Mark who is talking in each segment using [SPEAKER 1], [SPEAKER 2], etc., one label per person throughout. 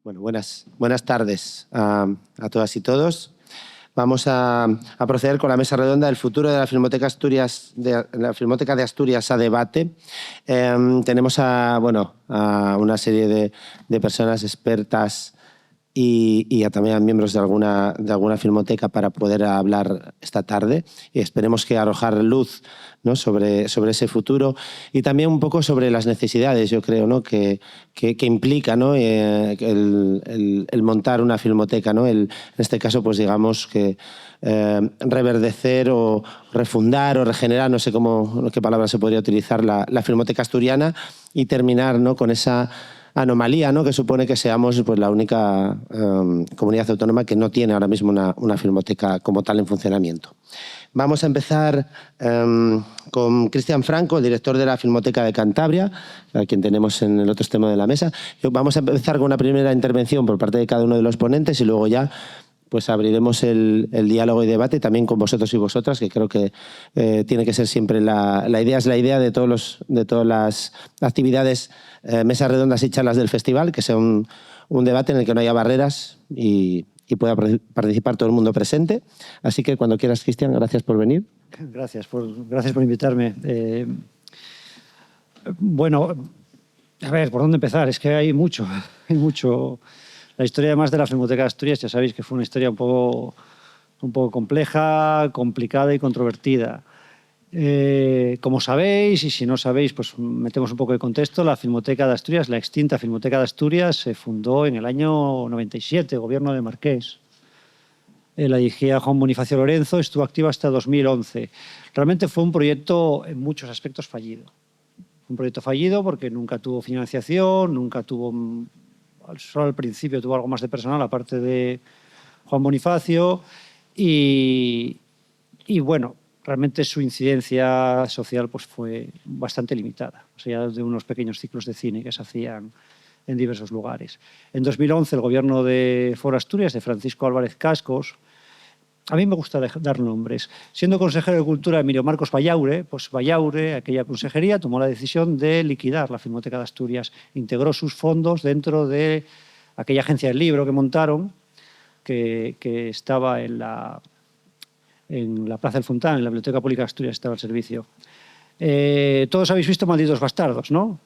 [SPEAKER 1] Bueno, buenas tardes a todas y todos. Vamos a proceder con la mesa redonda del futuro de la Filmoteca de Asturias a debate. Tenemos a una serie de personas expertas y también a miembros de alguna filmoteca para poder hablar esta tarde, y esperemos que arrojar luz, ¿no?, sobre ese futuro y también un poco sobre las necesidades, yo creo, ¿no?, que implica, ¿no?, el montar una filmoteca, ¿no? En este caso, pues digamos que reverdecer o refundar o regenerar, no sé qué palabra se podría utilizar, la filmoteca asturiana, y terminar, ¿no?, con esa anomalía, ¿no?, que supone que seamos, pues, la única comunidad autónoma que no tiene ahora mismo una filmoteca como tal en funcionamiento. Vamos a empezar con Cristian Franco, el director de la Filmoteca de Cantabria, a quien tenemos en el otro extremo de la mesa. Vamos a empezar con una primera intervención por parte de cada uno de los ponentes y luego ya pues abriremos el diálogo y debate también con vosotros y vosotras, que creo que tiene que ser siempre la idea de todas las actividades, mesas redondas y charlas del festival, que sea un debate en el que no haya barreras y pueda participar todo el mundo presente. Así que cuando quieras, Cristian, gracias por venir.
[SPEAKER 2] Gracias por invitarme. Bueno, a ver, ¿por dónde empezar? Es que hay mucho. La historia, además, de la Filmoteca de Asturias, ya sabéis que fue una historia un poco compleja, complicada y controvertida. Como sabéis, y si no sabéis, pues metemos un poco de contexto, la Filmoteca de Asturias, la extinta Filmoteca de Asturias, se fundó en el año 97, gobierno de Marqués. La dirigía Juan Bonifacio Lorenzo, estuvo activa hasta 2011. Realmente fue un proyecto en muchos aspectos fallido. Un proyecto fallido porque nunca tuvo financiación, nunca tuvo... Solo al principio tuvo algo más de personal, aparte de Juan Bonifacio, y bueno, realmente su incidencia social pues fue bastante limitada, o sea, de unos pequeños ciclos de cine que se hacían en diversos lugares. En 2011, el gobierno de Foro Asturias, de Francisco Álvarez Cascos, a mí me gusta dar nombres. Siendo consejero de Cultura Emilio Marcos Vallaure, pues Vallaure, aquella consejería, tomó la decisión de liquidar la Filmoteca de Asturias. Integró sus fondos dentro de aquella agencia del libro que montaron, que estaba en la Plaza del Fontán, en la Biblioteca Pública de Asturias, estaba al servicio. Todos habéis visto Malditos Bastardos, ¿no?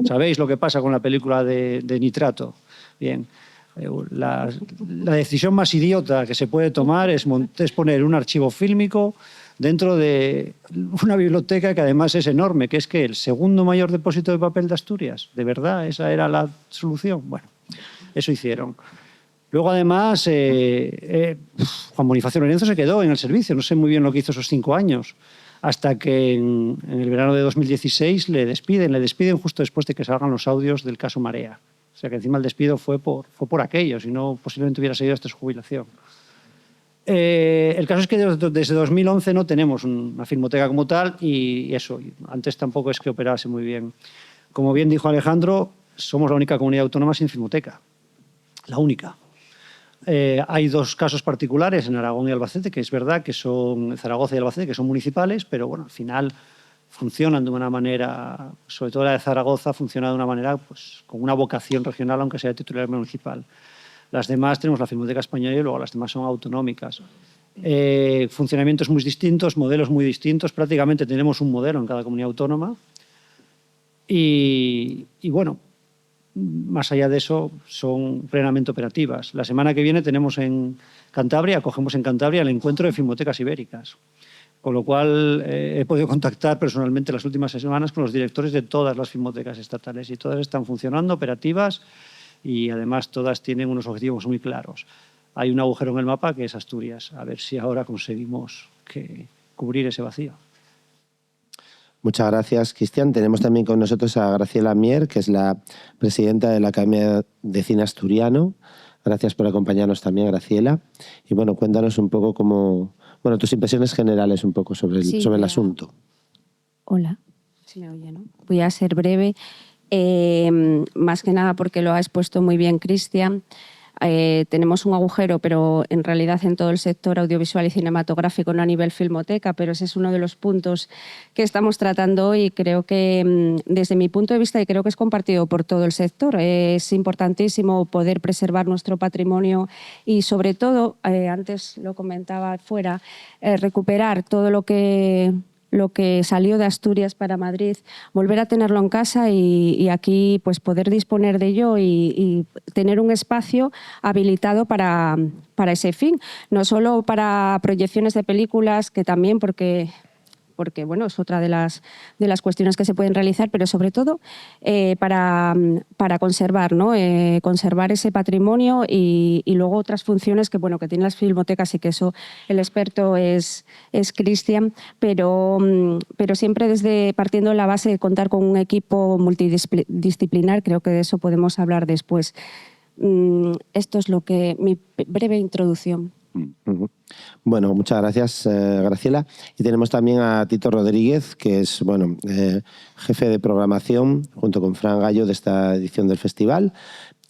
[SPEAKER 2] ¿Sabéis lo que pasa con la película de Nitrato? Bien. La decisión más idiota que se puede tomar es poner un archivo fílmico dentro de una biblioteca que además es enorme, que es que el segundo mayor depósito de papel de Asturias. ¿De verdad esa era la solución? Bueno, eso hicieron. Luego, además, Juan Bonifacio Lorenzo se quedó en el servicio. No sé muy bien lo que hizo esos 5 años, hasta que en el verano de 2016 le despiden justo después de que salgan los audios del caso Marea. O sea, que encima el despido fue por aquello, si no posiblemente hubiera seguido hasta su jubilación. El caso es que desde 2011 no tenemos una filmoteca como tal y eso, antes tampoco es que operase muy bien. Como bien dijo Alejandro, somos la única comunidad autónoma sin filmoteca. La única. Hay 2 casos particulares en Aragón y Albacete, que es verdad que son Zaragoza y Albacete, que son municipales, pero bueno, al final funcionan de una manera, sobre todo la de Zaragoza, funciona de una manera pues, con una vocación regional, aunque sea de titular municipal. Las demás tenemos la Filmoteca Española y luego las demás son autonómicas. Funcionamientos muy distintos, modelos muy distintos. Prácticamente tenemos un modelo en cada comunidad autónoma. Y bueno, más allá de eso, son plenamente operativas. La semana que viene tenemos en Cantabria, acogemos en Cantabria el encuentro de filmotecas ibéricas. Con lo cual he podido contactar personalmente las últimas semanas con los directores de todas las filmotecas estatales y todas están funcionando, operativas, y además todas tienen unos objetivos muy claros. Hay un agujero en el mapa que es Asturias. A ver si ahora conseguimos cubrir ese vacío.
[SPEAKER 1] Muchas gracias, Cristian. Tenemos también con nosotros a Graciela Mier, que es la presidenta de la Academia de Cine Asturiano. Gracias por acompañarnos también, Graciela. Y bueno, cuéntanos un poco tus impresiones generales un poco sobre el asunto.
[SPEAKER 3] Hola, si me oye, ¿no? Voy a ser breve, más que nada porque lo ha expuesto muy bien Cristian. tenemos un agujero, pero en realidad en todo el sector audiovisual y cinematográfico, no a nivel filmoteca, pero ese es uno de los puntos que estamos tratando hoy. Creo que desde mi punto de vista, y creo que es compartido por todo el sector, es importantísimo poder preservar nuestro patrimonio y sobre todo, antes lo comentaba fuera, recuperar todo lo que salió de Asturias para Madrid, volver a tenerlo en casa y aquí pues poder disponer de ello y tener un espacio habilitado para ese fin. No solo para proyecciones de películas, que también porque bueno, es otra de las cuestiones que se pueden realizar, pero sobre todo para conservar, ¿no? Conservar ese patrimonio y luego otras funciones que, bueno, que tienen las filmotecas y que eso el experto es Cristian, pero siempre partiendo de la base de contar con un equipo multidisciplinar, creo que de eso podemos hablar después. Esto es mi breve introducción.
[SPEAKER 1] Bueno, muchas gracias, Graciela. Y tenemos también a Tito Rodríguez, que es jefe de programación, junto con Fran Gallo, de esta edición del festival.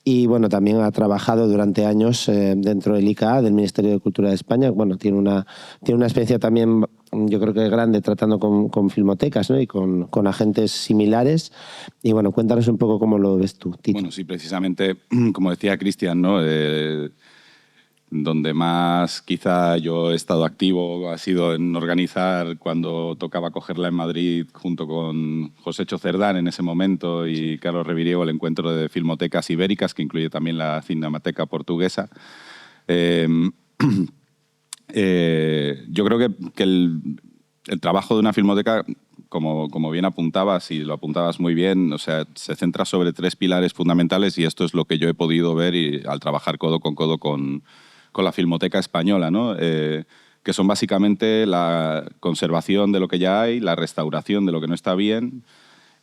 [SPEAKER 1] Y bueno, también ha trabajado durante años dentro del ICA, del Ministerio de Cultura de España. Bueno, tiene una experiencia también, yo creo que grande, tratando con filmotecas, ¿no? Y con agentes similares. Y bueno, cuéntanos un poco cómo lo ves tú, Tito.
[SPEAKER 4] Bueno, sí, precisamente, como decía Cristian, ¿no? Donde más quizá yo he estado activo ha sido en organizar, cuando tocaba cogerla en Madrid, junto con Josécho Cerdán en ese momento y Carlos Reviriego, el encuentro de filmotecas ibéricas, que incluye también la Cinemateca Portuguesa. Yo creo que el trabajo de una filmoteca, como bien apuntabas, y lo apuntabas muy bien, o sea, se centra sobre 3 pilares fundamentales, y esto es lo que yo he podido ver al trabajar codo con codo con la Filmoteca Española, ¿no? Que son básicamente la conservación de lo que ya hay, la restauración de lo que no está bien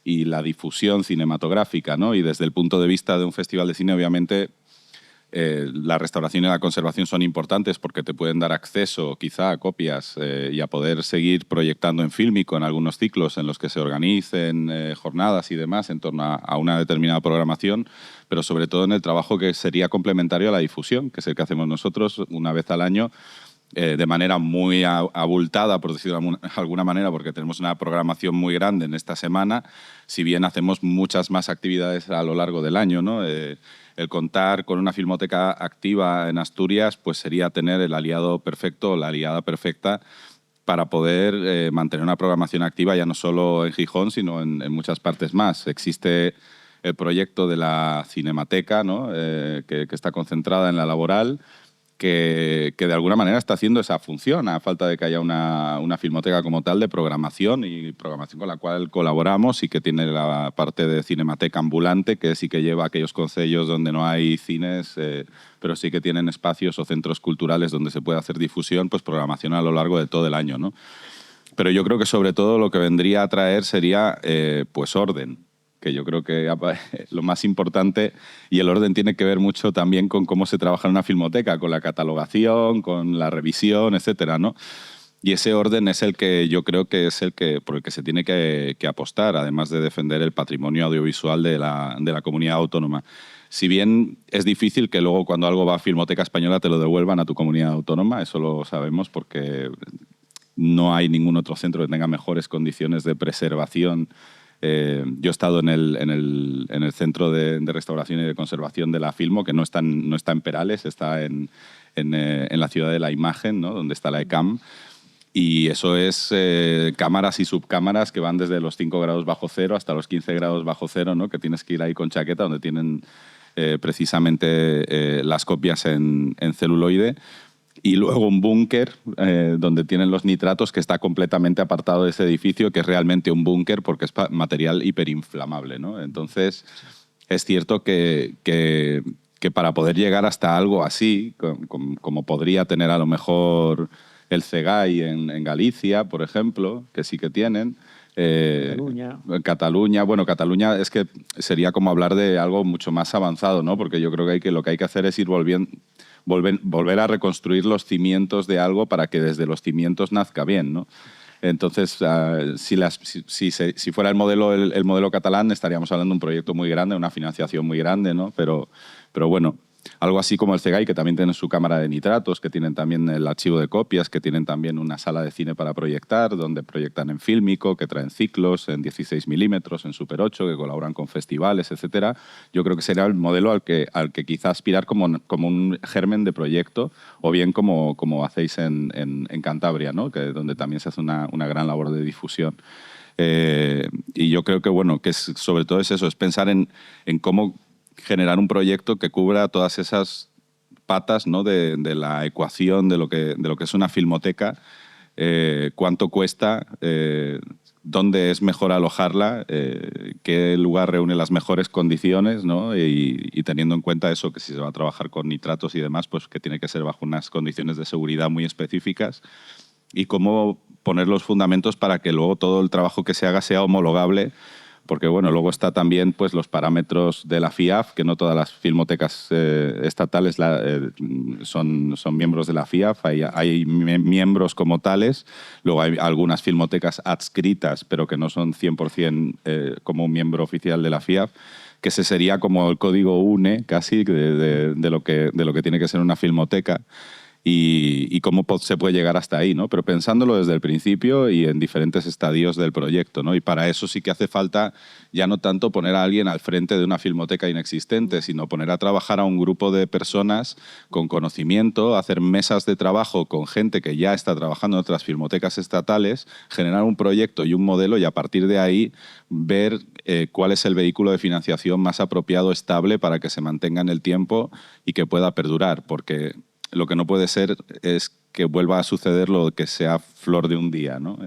[SPEAKER 4] y la difusión cinematográfica, ¿no? Y desde el punto de vista de un festival de cine, obviamente, la restauración y la conservación son importantes porque te pueden dar acceso quizá a copias y a poder seguir proyectando en Fílmico en algunos ciclos en los que se organicen jornadas y demás en torno a una determinada programación, pero sobre todo en el trabajo que sería complementario a la difusión, que es el que hacemos nosotros una vez al año, de manera muy abultada, por decirlo de alguna manera, porque tenemos una programación muy grande en esta semana, si bien hacemos muchas más actividades a lo largo del año, ¿no? El contar con una filmoteca activa en Asturias pues sería tener el aliado perfecto o la aliada perfecta para poder mantener una programación activa ya no solo en Gijón, sino en muchas partes más. Existe el proyecto de la Cinemateca, ¿no? que está concentrada en la Laboral, que de alguna manera está haciendo esa función, a falta de que haya una filmoteca como tal de programación, y programación con la cual colaboramos, y que tiene la parte de cinemateca ambulante, que sí que lleva a aquellos concellos donde no hay cines, pero sí que tienen espacios o centros culturales donde se puede hacer difusión, pues programación a lo largo de todo el año, ¿no? Pero yo creo que sobre todo lo que vendría a traer sería pues orden, que yo creo que lo más importante, y el orden tiene que ver mucho también con cómo se trabaja en una filmoteca, con la catalogación, con la revisión, etcétera, ¿no? Y ese orden es el que yo creo que es por el que se tiene que apostar, además de defender el patrimonio audiovisual de la comunidad autónoma. Si bien es difícil que luego, cuando algo va a Filmoteca Española, te lo devuelvan a tu comunidad autónoma, eso lo sabemos porque no hay ningún otro centro que tenga mejores condiciones de preservación. Yo he estado en el Centro de Restauración y de Conservación de la Filmo, que no está en Perales, está en la Ciudad de la Imagen, ¿no? Donde está la ECAM. Y eso es cámaras y subcámaras que van desde los 5 grados bajo cero hasta los 15 grados bajo cero, ¿no? Que tienes que ir ahí con chaqueta, donde tienen precisamente las copias en celuloide. Y luego un búnker donde tienen los nitratos, que está completamente apartado de ese edificio, que es realmente un búnker porque es material hiperinflamable, ¿no? Entonces, es cierto que para poder llegar hasta algo así, como podría tener a lo mejor el CEGAI en Galicia, por ejemplo, que sí que tienen. Cataluña. Bueno, Cataluña es que sería como hablar de algo mucho más avanzado, ¿no? Porque yo creo que lo que hay que hacer es ir volver a reconstruir los cimientos de algo para que desde los cimientos nazca bien, ¿no? Entonces, si fuera el modelo catalán, estaríamos hablando de un proyecto muy grande, una financiación muy grande, ¿no? Pero bueno, algo así como el CEGAI, que también tienen su cámara de nitratos, que tienen también el archivo de copias, que tienen también una sala de cine para proyectar, donde proyectan en fílmico, que traen ciclos en 16 milímetros, en Super 8, que colaboran con festivales, etcétera. Yo creo que sería el modelo al que quizá aspirar como un germen de proyecto, o bien como hacéis en Cantabria, ¿no? Donde también se hace una gran labor de difusión. Y yo creo que, bueno, que sobre todo es eso, es pensar en cómo generar un proyecto que cubra todas esas patas, ¿no? de la ecuación de lo que es una filmoteca, cuánto cuesta, dónde es mejor alojarla, qué lugar reúne las mejores condiciones, ¿no? Y teniendo en cuenta eso, que si se va a trabajar con nitratos y demás, pues que tiene que ser bajo unas condiciones de seguridad muy específicas, y cómo poner los fundamentos para que luego todo el trabajo que se haga sea homologable, porque bueno, luego está también pues, los parámetros de la FIAF, que no todas las filmotecas estatales son miembros de la FIAF, hay miembros como tales, luego hay algunas filmotecas adscritas, pero que no son 100% como un miembro oficial de la FIAF, que ese sería como el código UNE casi de lo que tiene que ser una filmoteca. Y cómo se puede llegar hasta ahí, ¿no? Pero pensándolo desde el principio y en diferentes estadios del proyecto, ¿no? Y para eso sí que hace falta ya no tanto poner a alguien al frente de una filmoteca inexistente, sino poner a trabajar a un grupo de personas con conocimiento, hacer mesas de trabajo con gente que ya está trabajando en otras filmotecas estatales, generar un proyecto y un modelo, y a partir de ahí ver cuál es el vehículo de financiación más apropiado, estable, para que se mantenga en el tiempo y que pueda perdurar, porque lo que no puede ser es que vuelva a suceder lo que sea flor de un día, ¿no?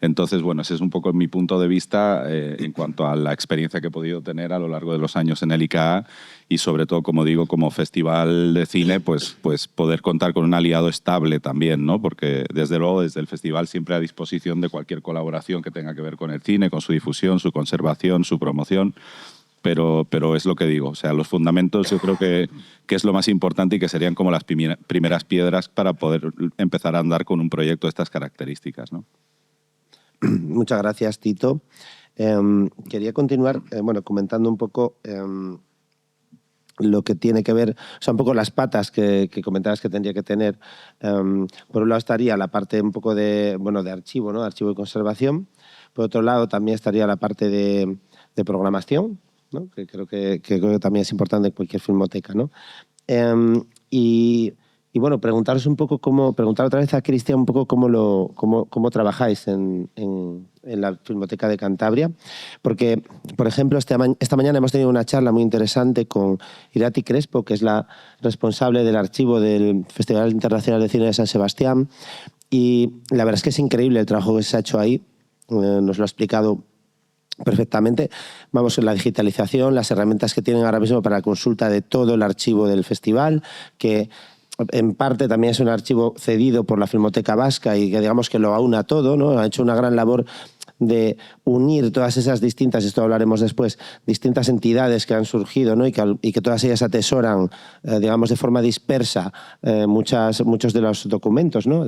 [SPEAKER 4] Entonces, bueno, ese es un poco mi punto de vista en cuanto a la experiencia que he podido tener a lo largo de los años en el ICAA, y sobre todo, como digo, como festival de cine, pues poder contar con un aliado estable también, ¿no? Porque desde luego desde el festival siempre a disposición de cualquier colaboración que tenga que ver con el cine, con su difusión, su conservación, su promoción. Pero es lo que digo, o sea, los fundamentos yo creo que es lo más importante, y que serían como las primeras piedras para poder empezar a andar con un proyecto de estas características, ¿no?
[SPEAKER 1] Muchas gracias, Tito. Quería continuar comentando un poco lo que tiene que ver, o sea, un poco las patas que comentabas que tendría que tener. Por un lado estaría la parte un poco de archivo, ¿no? De archivo y conservación. Por otro lado también estaría la parte de programación, ¿no? Que creo que también es importante en cualquier filmoteca, ¿no? Y bueno, preguntar otra vez a Cristian un poco cómo trabajáis en la Filmoteca de Cantabria, porque, por ejemplo, esta mañana hemos tenido una charla muy interesante con Irati Crespo, que es la responsable del archivo del Festival Internacional de Cine de San Sebastián, y la verdad es que es increíble el trabajo que se ha hecho ahí. Nos lo ha explicado perfectamente. Vamos, en la digitalización, las herramientas que tienen ahora mismo para la consulta de todo el archivo del festival, que en parte también es un archivo cedido por la Filmoteca Vasca y que digamos que lo aúna todo, ¿no? Ha hecho una gran labor de unir todas esas distintas, esto hablaremos después, distintas entidades que han surgido, ¿no? y que todas ellas atesoran, digamos, de forma dispersa muchos de los documentos, ¿no?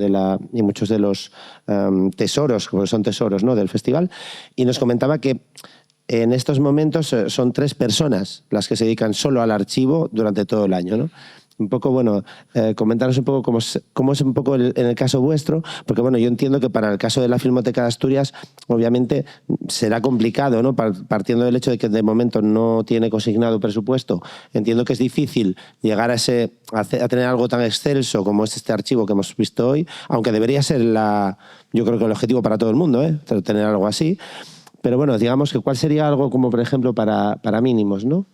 [SPEAKER 1] Y muchos de los tesoros, como son tesoros, ¿no? Del festival. Y nos comentaba que en estos momentos son 3 personas las que se dedican solo al archivo durante todo el año, ¿no? Un poco, comentaros un poco cómo es un poco en el caso vuestro, porque yo entiendo que para el caso de la Filmoteca de Asturias, obviamente será complicado, ¿no? Partiendo del hecho de que de momento no tiene consignado presupuesto, entiendo que es difícil llegar a tener algo tan excelso como es este archivo que hemos visto hoy, aunque debería ser yo creo que el objetivo para todo el mundo, tener algo así. Pero bueno, digamos que ¿cuál sería algo como, por ejemplo, para mínimos, ¿no?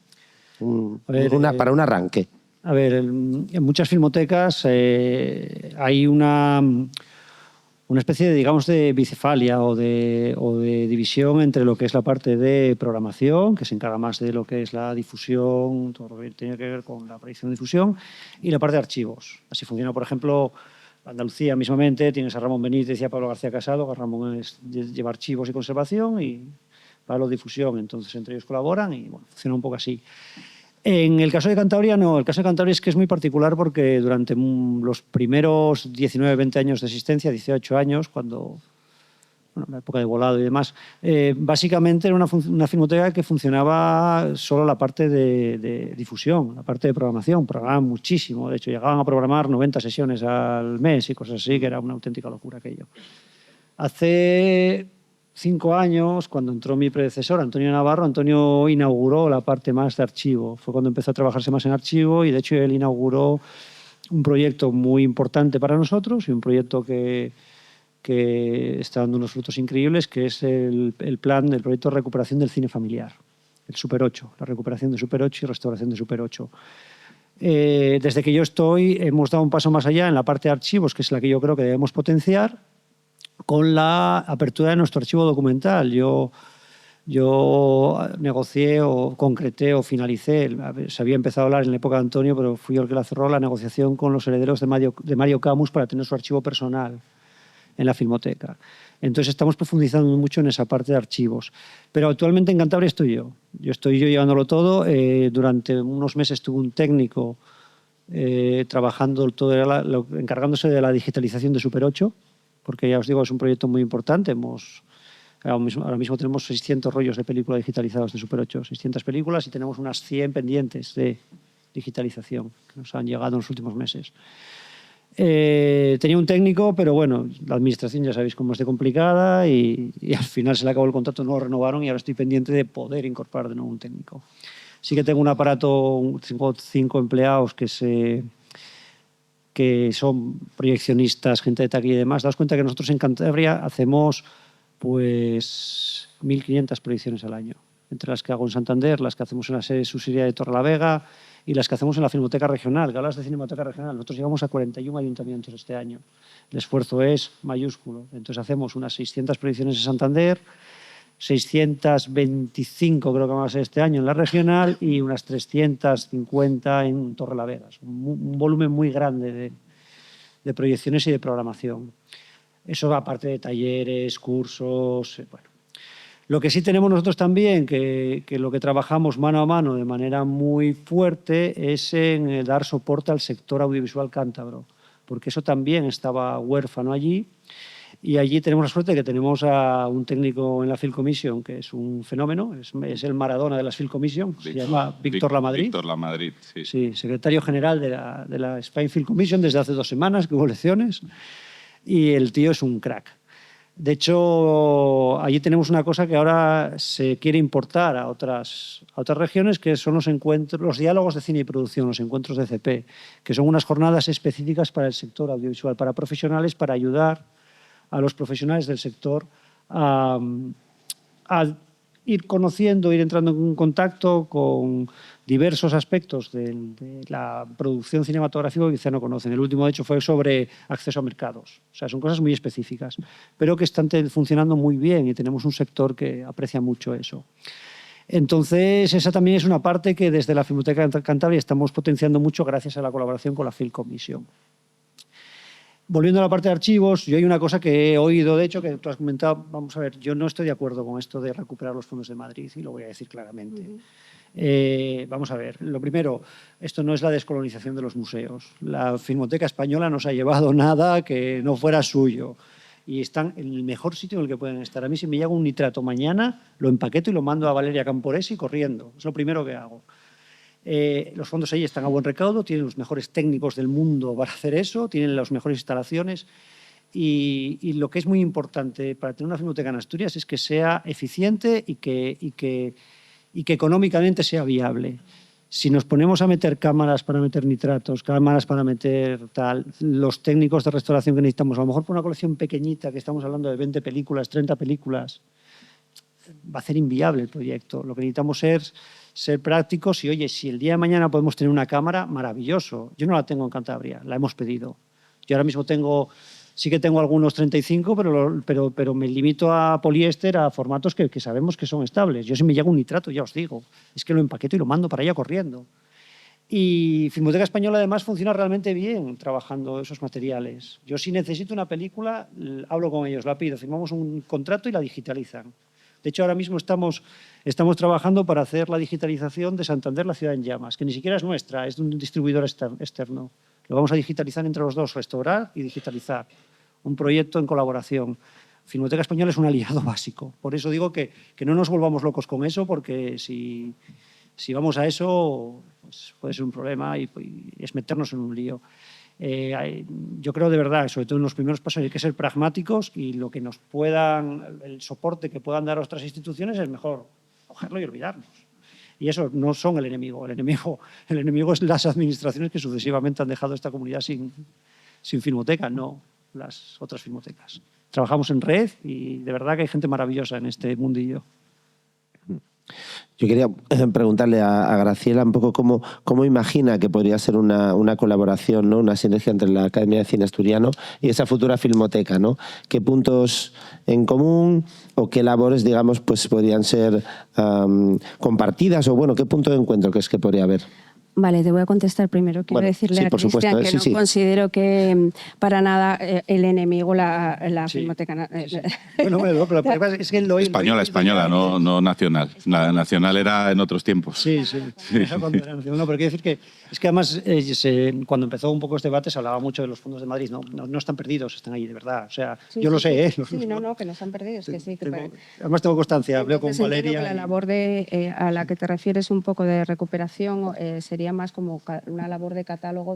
[SPEAKER 1] Para un arranque.
[SPEAKER 2] A ver, en muchas filmotecas hay una especie de, digamos, de bicefalia o de división entre lo que es la parte de programación, que se encarga más de lo que es la difusión, todo lo que tiene que ver con la proyección y difusión, y la parte de archivos. Así funciona, por ejemplo, Andalucía mismamente, tienes a Ramón Benítez y a Pablo García Casado, que Ramón lleva archivos y conservación y Pablo difusión, entonces entre ellos colaboran y funciona un poco así. En el caso de Cantabria, no. El caso de Cantabria es que es muy particular porque durante los primeros 19, 20 años de existencia, 18 años, cuando bueno, la época de Volado y demás, básicamente era una filmoteca que funcionaba solo la parte de difusión, la parte de programación. Programaban muchísimo, de hecho llegaban a programar 90 sesiones al mes y cosas así, que era una auténtica locura aquello. Hace 5 años, cuando entró mi predecesor, Antonio Navarro, Antonio inauguró la parte más de archivo. Fue cuando empezó a trabajarse más en archivo y de hecho él inauguró un proyecto muy importante para nosotros y un proyecto que está dando unos frutos increíbles, que es el plan del proyecto de recuperación del cine familiar, el Super 8, la recuperación de Super 8 y restauración de Super 8. Desde que yo estoy, hemos dado un paso más allá en la parte de archivos, que es la que yo creo que debemos potenciar, con la apertura de nuestro archivo documental. Yo negocié o concreté o finalicé, se había empezado a hablar en la época de Antonio, pero fui yo el que la cerró, la negociación con los herederos de Mario Camus para tener su archivo personal en la Filmoteca. Entonces estamos profundizando mucho en esa parte de archivos. Pero actualmente en Cantabria estoy yo. Estoy yo llevándolo todo. Durante unos meses tuve un técnico trabajando encargándose de la digitalización de Super 8, porque ya os digo, es un proyecto muy importante. Ahora mismo tenemos 600 rollos de película digitalizados de Super 8, 600 películas, y tenemos unas 100 pendientes de digitalización que nos han llegado en los últimos meses. Tenía un técnico, pero bueno, la administración ya sabéis cómo es de complicada y al final se le acabó el contrato, no lo renovaron y ahora estoy pendiente de poder incorporar de nuevo un técnico. Sí que tengo un aparato, tengo 5 empleados que son proyeccionistas, gente de taquilla y demás. Daos cuenta que nosotros en Cantabria hacemos pues 1.500 proyecciones al año, entre las que hago en Santander, las que hacemos en la sede subsidiaria de Torrelavega y las que hacemos en la Filmoteca Regional. Que hablas de Cinemateca Regional, nosotros llegamos a 41 ayuntamientos este año. El esfuerzo es mayúsculo. Entonces hacemos unas 600 proyecciones en Santander, 625 creo que van a ser este año en la regional y unas 350 en Torrelavega. Un volumen muy grande de proyecciones y de programación. Eso aparte de talleres, cursos, bueno. Lo que sí tenemos nosotros también, que lo que trabajamos mano a mano de manera muy fuerte, es en dar soporte al sector audiovisual cántabro, porque eso también estaba huérfano allí. Y allí tenemos la suerte de que tenemos a un técnico en la Film Commission, que es un fenómeno, es el Maradona de las Film Commission, se llama Víctor Lamadrid.
[SPEAKER 4] Víctor Lamadrid, sí.
[SPEAKER 2] Sí, secretario general de la Spain Film Commission desde hace 2 semanas, que hubo elecciones, y el tío es un crack. De hecho, allí tenemos una cosa que ahora se quiere importar a otras regiones, que son los diálogos de cine y producción, los encuentros de CP, que son unas jornadas específicas para el sector audiovisual, para profesionales, para ayudar a los profesionales del sector a ir conociendo, ir entrando en contacto con diversos aspectos de la producción cinematográfica que quizá no conocen. El último, de hecho, fue sobre acceso a mercados. O sea, son cosas muy específicas, pero que están funcionando muy bien y tenemos un sector que aprecia mucho eso. Entonces, esa también es una parte que desde la Filmoteca de Cantabria estamos potenciando mucho gracias a la colaboración con la Film Commission. Volviendo a la parte de archivos, yo hay una cosa que he oído, de hecho, que tú has comentado. Vamos a ver, yo no estoy de acuerdo con esto de recuperar los fondos de Madrid y lo voy a decir claramente. Vamos a ver, lo primero, esto no es la descolonización de los museos. La Filmoteca Española no se ha llevado nada que no fuera suyo y están en el mejor sitio en el que pueden estar. A mí si me llega un nitrato mañana, lo empaqueto y lo mando a Valeria Camporesi corriendo. Es lo primero que hago. Los fondos ahí están a buen recaudo, tienen los mejores técnicos del mundo para hacer eso, tienen las mejores instalaciones y lo que es muy importante para tener una filmoteca en Asturias es que sea eficiente y que económicamente sea viable. Si nos ponemos a meter cámaras para meter nitratos, cámaras para meter tal, los técnicos de restauración que necesitamos, a lo mejor por una colección pequeñita, que estamos hablando de 20 películas, 30 películas, va a ser inviable el proyecto. Lo que necesitamos es ser prácticos y, oye, si el día de mañana podemos tener una cámara, maravilloso. Yo no la tengo en Cantabria, la hemos pedido. Yo ahora mismo sí que tengo algunos 35, pero me limito a poliéster, a formatos que sabemos que son estables. Yo si me llega un nitrato, ya os digo, es que lo empaqueto y lo mando para allá corriendo. Y Filmoteca Española además funciona realmente bien trabajando esos materiales. Yo si necesito una película, hablo con ellos, la pido, firmamos un contrato y la digitalizan. De hecho, ahora mismo estamos trabajando para hacer la digitalización de Santander, la ciudad en llamas, que ni siquiera es nuestra, es de un distribuidor externo. Lo vamos a digitalizar entre los dos, restaurar y digitalizar. Un proyecto en colaboración. Filmoteca Española es un aliado básico. Por eso digo que no nos volvamos locos con eso, porque si vamos a eso, pues puede ser un problema y es meternos en un lío. Yo creo de verdad, sobre todo en los primeros pasos, hay que ser pragmáticos y lo que nos puedan, el soporte que puedan dar otras instituciones es mejor cogerlo y olvidarnos. Y eso no son el enemigo. El enemigo es las administraciones que sucesivamente han dejado esta comunidad sin filmoteca, no las otras filmotecas. Trabajamos en red y de verdad que hay gente maravillosa en este mundillo.
[SPEAKER 1] Yo quería preguntarle a Graciela un poco cómo imagina que podría ser una colaboración, ¿no? Una sinergia entre la Academia de Cine Asturiano y esa futura filmoteca, ¿no? ¿Qué puntos en común o qué labores, digamos, pues podrían ser compartidas? O bueno, ¿qué punto de encuentro crees que podría haber?
[SPEAKER 3] Vale, te voy a contestar primero. Quiero decirle a Cristian que no considero que para nada el enemigo la filmoteca.
[SPEAKER 2] Bueno, pero es que
[SPEAKER 4] española, no nacional. La nacional era en otros tiempos.
[SPEAKER 2] Sí. Cuando era nacional. No, pero quiero decir que es que además cuando empezó un poco este debate se hablaba mucho de los fondos de Madrid. No están perdidos, están ahí de verdad. O sea, yo lo sé, ¿eh?
[SPEAKER 3] Sí, no, que no están perdidos, que sí.
[SPEAKER 2] Además tengo constancia, hablé con Valeria.
[SPEAKER 3] La labor a la que te refieres un poco de recuperación sería más como una labor de catálogo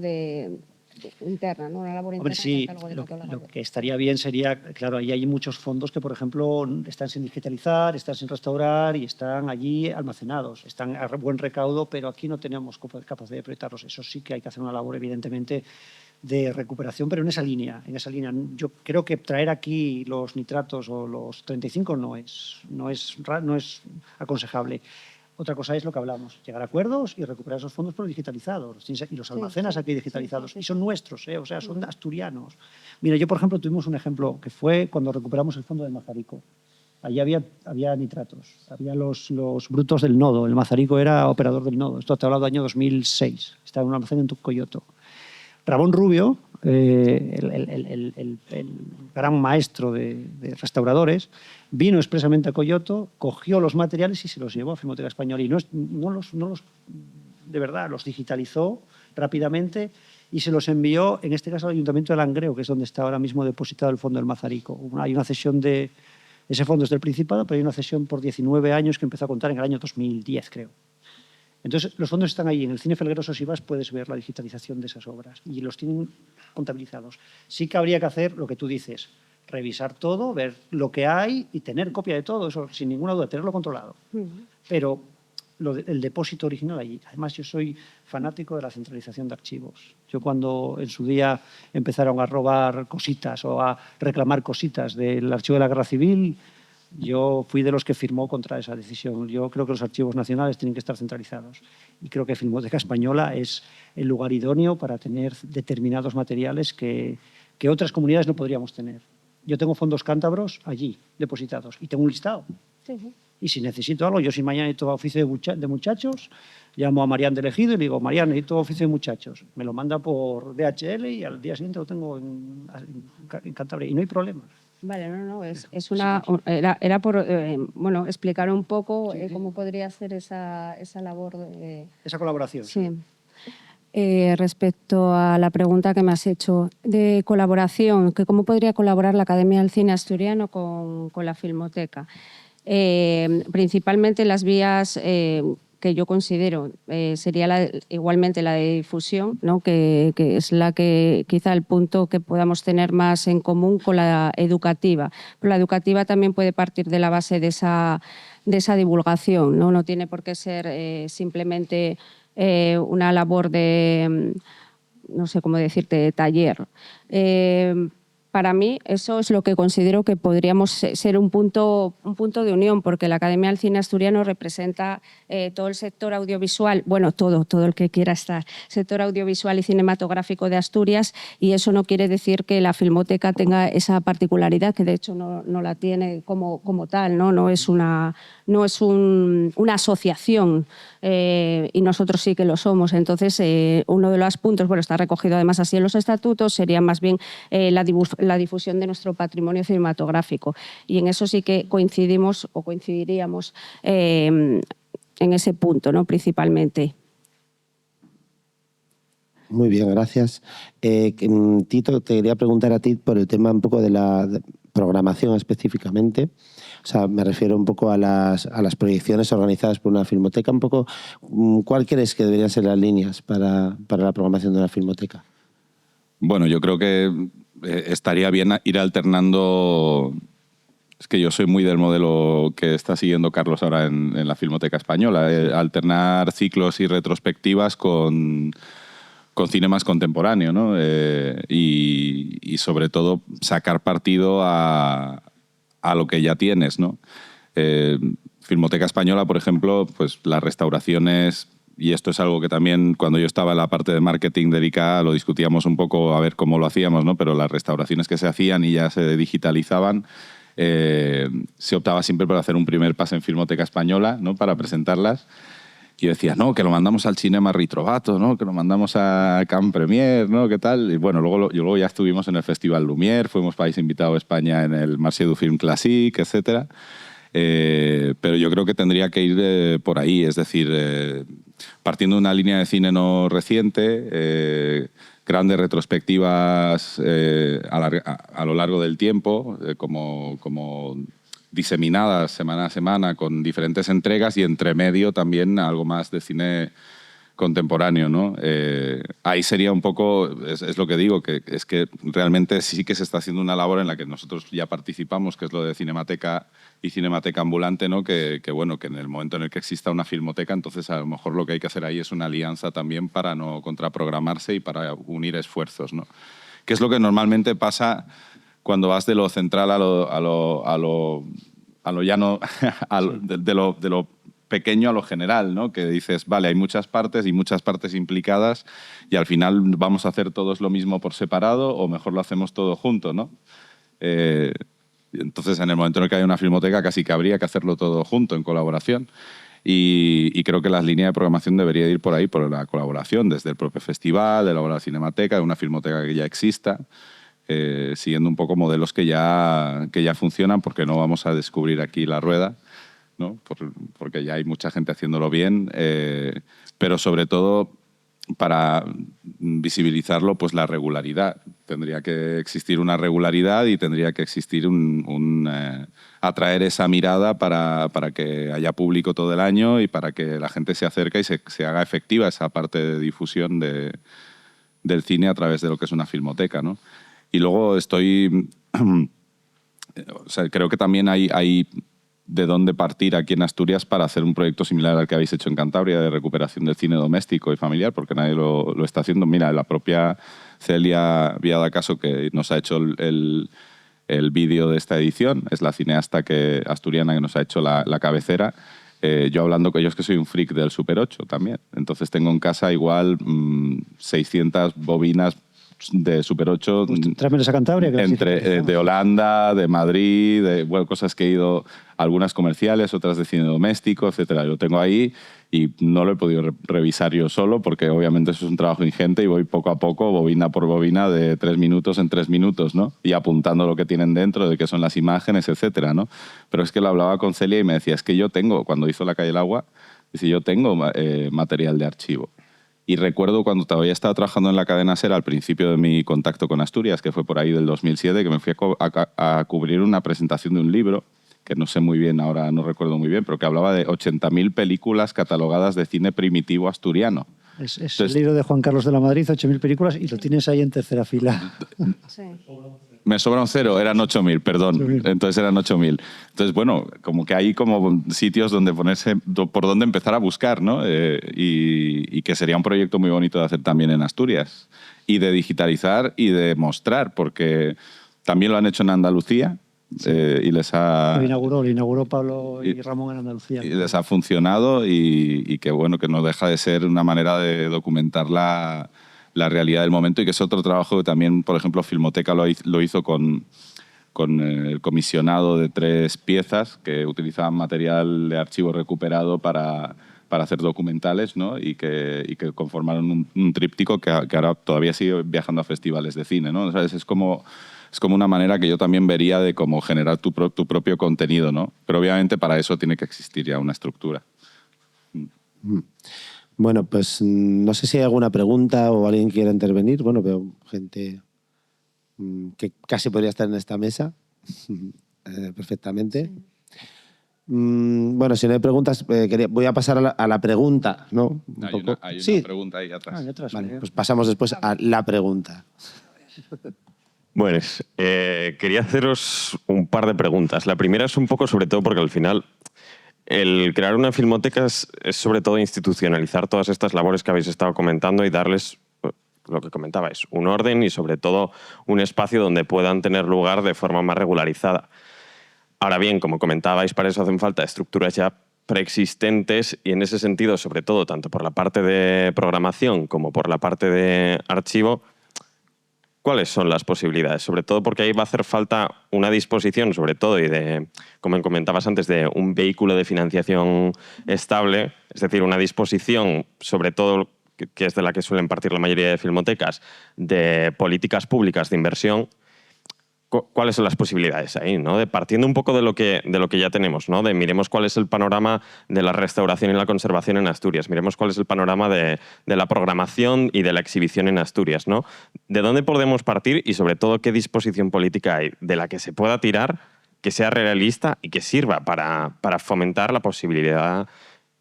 [SPEAKER 3] interna, ¿no? Una labor interna.
[SPEAKER 2] Hombre, sí, lo que estaría bien sería, claro, ahí hay muchos fondos que, por ejemplo, están sin digitalizar, están sin restaurar y están allí almacenados, están a buen recaudo, pero aquí no tenemos capacidad de proyectarlos. Eso sí que hay que hacer una labor, evidentemente, de recuperación, pero en esa línea. Yo creo que traer aquí los nitratos o los 35 no es aconsejable. Otra cosa es lo que hablamos, llegar a acuerdos y recuperar esos fondos pero digitalizados. Y los almacenas aquí digitalizados. Y son nuestros, o sea, son asturianos. Mira, yo, por ejemplo, tuvimos un ejemplo que fue cuando recuperamos el fondo del Mazarico. Allí había nitratos, había los brutos del nodo. El Mazarico era operador del nodo. Esto te he hablado del año 2006. Estaba en un almacén en Coyoto. Ramón Rubio, el gran maestro de restauradores, vino expresamente a Coyoto, cogió los materiales y se los llevó a Filmoteca Española. Y de verdad, los digitalizó rápidamente y se los envió, en este caso, al Ayuntamiento de Langreo, que es donde está ahora mismo depositado el fondo del Mazarico. Hay una cesión de ese fondo es del Principado, pero hay una cesión por 19 años que empezó a contar en el año 2010, creo. Entonces, los fondos están ahí. En el Cine Felgueroso Sivas puedes ver la digitalización de esas obras y los tienen contabilizados. Sí que habría que hacer lo que tú dices, revisar todo, ver lo que hay y tener copia de todo, eso sin ninguna duda, tenerlo controlado. Pero el depósito original allí. Además, yo soy fanático de la centralización de archivos. Yo cuando en su día empezaron a robar cositas o a reclamar cositas del Archivo de la Guerra Civil, yo fui de los que firmó contra esa decisión. Yo creo que los archivos nacionales tienen que estar centralizados y creo que Filmoteca Española es el lugar idóneo para tener determinados materiales que otras comunidades no podríamos tener. Yo tengo fondos cántabros allí depositados y tengo un listado. Sí. Y si necesito algo, yo si mañana necesito oficio de muchachos, llamo a Marián del Ejido y le digo, Marián, necesito oficio de muchachos. Me lo manda por DHL y al día siguiente lo tengo en Cantabria y no hay problema.
[SPEAKER 3] Vale, era por explicar un poco cómo podría ser esa labor.
[SPEAKER 2] Esa colaboración.
[SPEAKER 3] Sí. Respecto a la pregunta que me has hecho de colaboración, que cómo podría colaborar la Academia del Cine Asturiano con la Filmoteca. Principalmente las vías que yo considero sería igualmente la de difusión, ¿no? que es la que quizá el punto que podamos tener más en común con la educativa. Pero la educativa también puede partir de la base de esa divulgación, no tiene por qué ser simplemente una labor de, no sé cómo decirte, de taller. Para mí eso es lo que considero que podríamos ser un punto de unión, porque la Academia del Cine Asturiano representa todo el sector audiovisual, bueno, todo el que quiera estar, sector audiovisual y cinematográfico de Asturias, y eso no quiere decir que la Filmoteca tenga esa particularidad, que de hecho no la tiene como tal, no es una asociación, y nosotros sí que lo somos. Entonces, uno de los puntos, está recogido además así en los estatutos, sería más bien la difusión de nuestro patrimonio cinematográfico. Y en eso sí que coincidimos o coincidiríamos en ese punto, ¿no? Principalmente.
[SPEAKER 1] Muy bien, gracias. Tito, te quería preguntar a ti por el tema un poco programación específicamente. O sea, me refiero un poco a las proyecciones organizadas por una filmoteca. Un poco, ¿cuál crees que deberían ser las líneas para la programación de una filmoteca?
[SPEAKER 4] Bueno, yo creo que estaría bien ir alternando. Es que yo soy muy del modelo que está siguiendo Carlos ahora en la Filmoteca Española, alternar ciclos y retrospectivas con cine más contemporáneo, ¿no? Y sobre todo sacar partido a lo que ya tienes, ¿no? Filmoteca Española, por ejemplo, pues las restauraciones, y esto es algo que también cuando yo estaba en la parte de marketing dedicada lo discutíamos un poco a ver cómo lo hacíamos, ¿no? Pero las restauraciones que se hacían y ya se digitalizaban, se optaba siempre por hacer un primer pase en Filmoteca Española, ¿no? Para presentarlas. Y yo decía, no, que lo mandamos al Cinema Ritrovato, ¿no? Que lo mandamos a Can Premier, ¿no? ¿Qué tal? Y bueno, luego ya estuvimos en el Festival Lumière, fuimos país invitado a España en el Marché du Film Classique, etcétera. Pero yo creo que tendría que ir por ahí, es decir, partiendo de una línea de cine no reciente, grandes retrospectivas a lo largo del tiempo, como diseminadas semana a semana con diferentes entregas, y entre medio también algo más de cine contemporáneo, ¿no? Ahí sería un poco, es lo que digo, que es que realmente sí que se está haciendo una labor en la que nosotros ya participamos, que es lo de Cinemateca y Cinemateca Ambulante, ¿no? Que bueno, que en el momento en el que exista una filmoteca, entonces a lo mejor lo que hay que hacer ahí es una alianza también para no contraprogramarse y para unir esfuerzos, ¿no? Que es lo que normalmente pasa cuando vas de lo central a lo llano, de lo pequeño a lo general, ¿no? Que dices, vale, hay muchas partes y muchas partes implicadas y al final vamos a hacer todos lo mismo por separado o mejor lo hacemos todo junto, ¿no? Entonces, en el momento en el que hay una filmoteca, casi que habría que hacerlo todo junto, en colaboración. Y creo que la línea de programación debería ir por ahí, por la colaboración, desde el propio festival, de la Cinemateca, de una filmoteca que ya exista, siguiendo un poco modelos que ya funcionan, porque no vamos a descubrir aquí la rueda, ¿no? Porque ya hay mucha gente haciéndolo bien, pero sobre todo para visibilizarlo, pues la regularidad. Tendría que existir una regularidad y tendría que existir atraer esa mirada para que haya público todo el año y para que la gente se acerque y se haga efectiva esa parte de difusión del cine a través de lo que es una filmoteca, ¿no? Y luego o sea, creo que también hay de dónde partir aquí en Asturias para hacer un proyecto similar al que habéis hecho en Cantabria de recuperación del cine doméstico y familiar, porque nadie lo está haciendo. Mira, la propia Celia Viadacaso, que nos ha hecho el vídeo de esta edición, es la cineasta asturiana que nos ha hecho la cabecera. Yo hablando con ellos, que soy un freak del Super 8 también. Entonces tengo en casa igual 600 bobinas de Super 8.
[SPEAKER 2] Pues tráemelos a Cantabria.
[SPEAKER 4] De Holanda, de Madrid, bueno, cosas que he ido, algunas comerciales, otras de cine doméstico, etcétera. Lo tengo ahí y no lo he podido revisar yo solo, porque obviamente eso es un trabajo ingente y voy poco a poco, bobina por bobina, de 3 minutos en 3 minutos, ¿no? Y apuntando lo que tienen dentro, de qué son las imágenes, etcétera, ¿no? Pero es que lo hablaba con Celia y me decía, es que yo tengo, cuando hizo La Calle del Agua, dice, yo tengo material de archivo. Y recuerdo cuando todavía estaba trabajando en la cadena SER, al principio de mi contacto con Asturias, que fue por ahí del 2007, que me fui a cubrir una presentación de un libro, que no sé muy bien, ahora no recuerdo muy bien, pero que hablaba de 80.000 películas catalogadas de cine primitivo asturiano.
[SPEAKER 2] Es el libro de Juan Carlos de la Madrid, 8.000 películas, y lo tienes ahí en tercera fila.
[SPEAKER 3] Sí.
[SPEAKER 4] Me sobra un cero, eran 8.000, perdón.
[SPEAKER 2] 8.000.
[SPEAKER 4] Entonces eran 8.000. Entonces, bueno, como que hay como sitios donde ponerse, por donde empezar a buscar, ¿no? Y que sería un proyecto muy bonito de hacer también en Asturias. Y de digitalizar y de mostrar, porque también lo han hecho en Andalucía.
[SPEAKER 2] Sí.
[SPEAKER 4] Y les ha...
[SPEAKER 2] Lo inauguró Pablo y Ramón en Andalucía.
[SPEAKER 4] Y les ha funcionado y que, bueno, que no deja de ser una manera de documentar la realidad del momento, y que es otro trabajo que también, por ejemplo, Filmoteca lo hizo con el comisionado de 3 piezas que utilizaban material de archivo recuperado para hacer documentales, ¿no? y que conformaron un tríptico que ahora todavía sigue viajando a festivales de cine, ¿no? ¿Sabes? Es como una manera que yo también vería de cómo generar tu propio contenido, ¿no? Pero obviamente para eso tiene que existir ya una estructura.
[SPEAKER 1] Bueno, pues no sé si hay alguna pregunta o alguien quiera intervenir. Bueno, veo gente que casi podría estar en esta mesa. Perfectamente. Bueno, si no hay preguntas, voy a pasar a la pregunta, ¿no?
[SPEAKER 4] Hay
[SPEAKER 1] Sí.
[SPEAKER 4] una pregunta ahí atrás.
[SPEAKER 2] hay atrás,
[SPEAKER 1] Vale, pues pasamos después a la pregunta.
[SPEAKER 5] Bueno, quería haceros un par de preguntas. La primera es un poco sobre todo porque al final el crear una filmoteca es sobre todo institucionalizar todas estas labores que habéis estado comentando y darles lo que comentabais, un orden y sobre todo un espacio donde puedan tener lugar de forma más regularizada. Ahora bien, como comentabais, para eso hacen falta estructuras ya preexistentes y en ese sentido, sobre todo, tanto por la parte de programación como por la parte de archivo, ¿cuáles son las posibilidades? Sobre todo porque ahí va a hacer falta una disposición, sobre todo, y de, como comentabas antes, de un vehículo de financiación estable, es decir, una disposición, sobre todo, que es de la que suelen partir la mayoría de filmotecas, de políticas públicas de inversión. ¿Cuáles son las posibilidades ahí? ¿No? Partiendo un poco de lo que ya tenemos, ¿no? De miremos cuál es el panorama de la restauración y la conservación en Asturias, miremos cuál es el panorama de la programación y de la exhibición en Asturias, ¿no? ¿De dónde podemos partir y sobre todo qué disposición política hay de la que se pueda tirar, que sea realista y que sirva para fomentar la posibilidad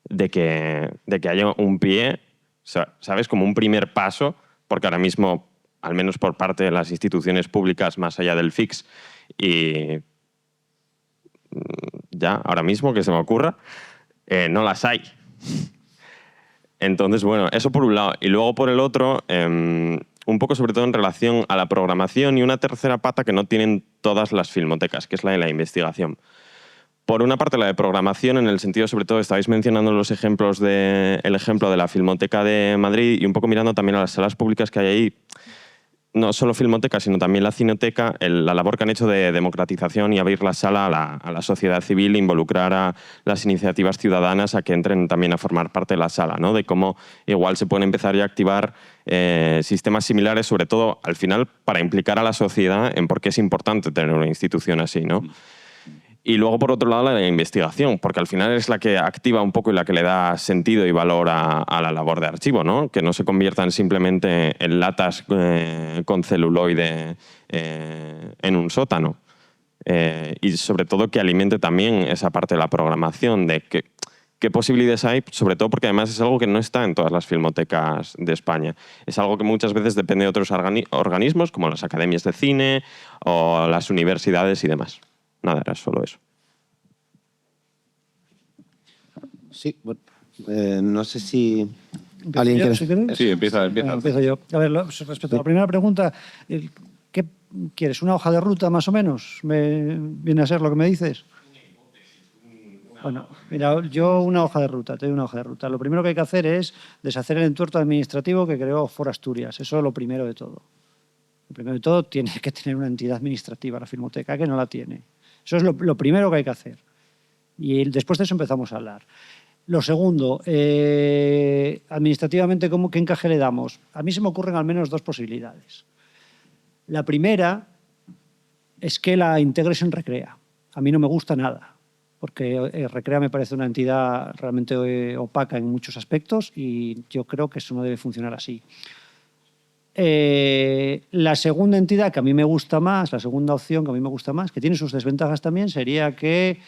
[SPEAKER 5] de que haya un pie, ¿sabes? Como un primer paso, porque ahora mismo, al menos por parte de las instituciones públicas más allá del FIX, y ya, ahora mismo que se me ocurra, no las hay. Entonces, bueno, eso por un lado. Y luego por el otro, un poco sobre todo en relación a la programación y una tercera pata que no tienen todas las filmotecas, que es la de la investigación. Por una parte, la de programación, en el sentido, sobre todo, estabais mencionando el ejemplo de la Filmoteca de Madrid y un poco mirando también a las salas públicas que hay ahí. No solo Filmoteca, sino también la Cineteca, la labor que han hecho de democratización y abrir la sala a la sociedad civil, involucrar a las iniciativas ciudadanas a que entren también a formar parte de la sala, ¿no? De cómo igual se pueden empezar ya a activar sistemas similares, sobre todo al final para implicar a la sociedad en por qué es importante tener una institución así, ¿no? Y luego, por otro lado, la de investigación, porque al final es la que activa un poco y la que le da sentido y valor a la labor de archivo, ¿no? Que no se conviertan simplemente en latas con celuloide en un sótano. Y sobre todo que alimente también esa parte de la programación, de qué posibilidades hay, sobre todo porque además es algo que no está en todas las filmotecas de España. Es algo que muchas veces depende de otros organismos, como las academias de cine o las universidades y demás. Nada, era solo eso.
[SPEAKER 1] Sí, bueno, no sé si
[SPEAKER 2] ¿Empiezo
[SPEAKER 1] alguien quiere...
[SPEAKER 2] yo, si queréis?
[SPEAKER 4] Sí, empieza.
[SPEAKER 2] Bueno, empiezo yo. A ver, respecto a la primera pregunta, ¿qué quieres? ¿Una hoja de ruta más o menos? ¿Viene a ser lo que me dices? Bueno, mira, yo una hoja de ruta, te doy una hoja de ruta. Lo primero que hay que hacer es deshacer el entuerto administrativo que creó For Asturias. Eso es lo primero de todo. Lo primero de todo, tiene que tener una entidad administrativa la Filmoteca, que no la tiene. Eso es lo primero que hay que hacer. Y después de eso empezamos a hablar. Lo segundo, administrativamente, ¿qué encaje le damos? A mí se me ocurren al menos dos posibilidades. La primera es que la integres en Recrea. A mí no me gusta nada, porque Recrea me parece una entidad realmente opaca en muchos aspectos y yo creo que eso no debe funcionar así. La segunda entidad que a mí me gusta más, la segunda opción que a mí me gusta más, que tiene sus desventajas también, sería que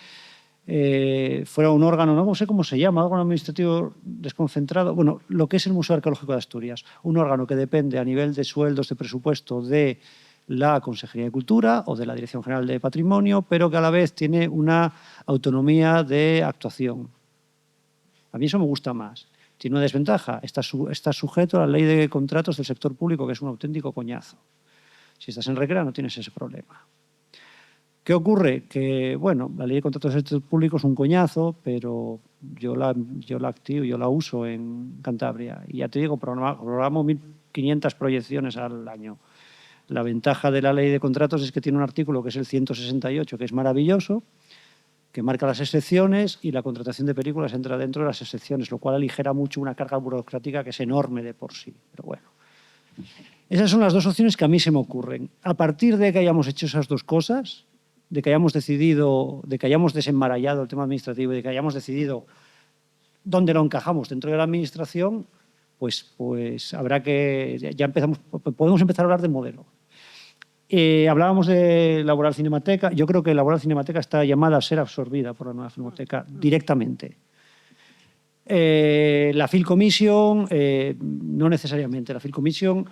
[SPEAKER 2] fuera un órgano, no sé cómo se llama, órgano administrativo desconcentrado, bueno, lo que es el Museo Arqueológico de Asturias, un órgano que depende a nivel de sueldos, de presupuesto de la Consejería de Cultura o de la Dirección General de Patrimonio, pero que a la vez tiene una autonomía de actuación. A mí eso me gusta más. Tiene una desventaja, está sujeto a la ley de contratos del sector público, que es un auténtico coñazo. Si estás en Recrea no tienes ese problema. ¿Qué ocurre? Que, bueno, la ley de contratos del sector público es un coñazo, pero yo la activo, yo la uso en Cantabria. Y ya te digo, programo 1.500 proyecciones al año. La ventaja de la ley de contratos es que tiene un artículo que es el 168, que es maravilloso, que marca las excepciones y la contratación de películas entra dentro de las excepciones, lo cual aligera mucho una carga burocrática que es enorme de por sí. Pero bueno, esas son las dos opciones que a mí se me ocurren. A partir de que hayamos hecho esas dos cosas, de que hayamos decidido, de que hayamos desenmarallado el tema administrativo y de que hayamos decidido dónde lo encajamos dentro de la administración, pues habrá que, ya podemos empezar a hablar del modelo. Hablábamos de Laboral Cinemateca. Yo creo que Laboral Cinemateca está llamada a ser absorbida por la nueva Filmoteca directamente. La Film Commission, no necesariamente. La Film Commission,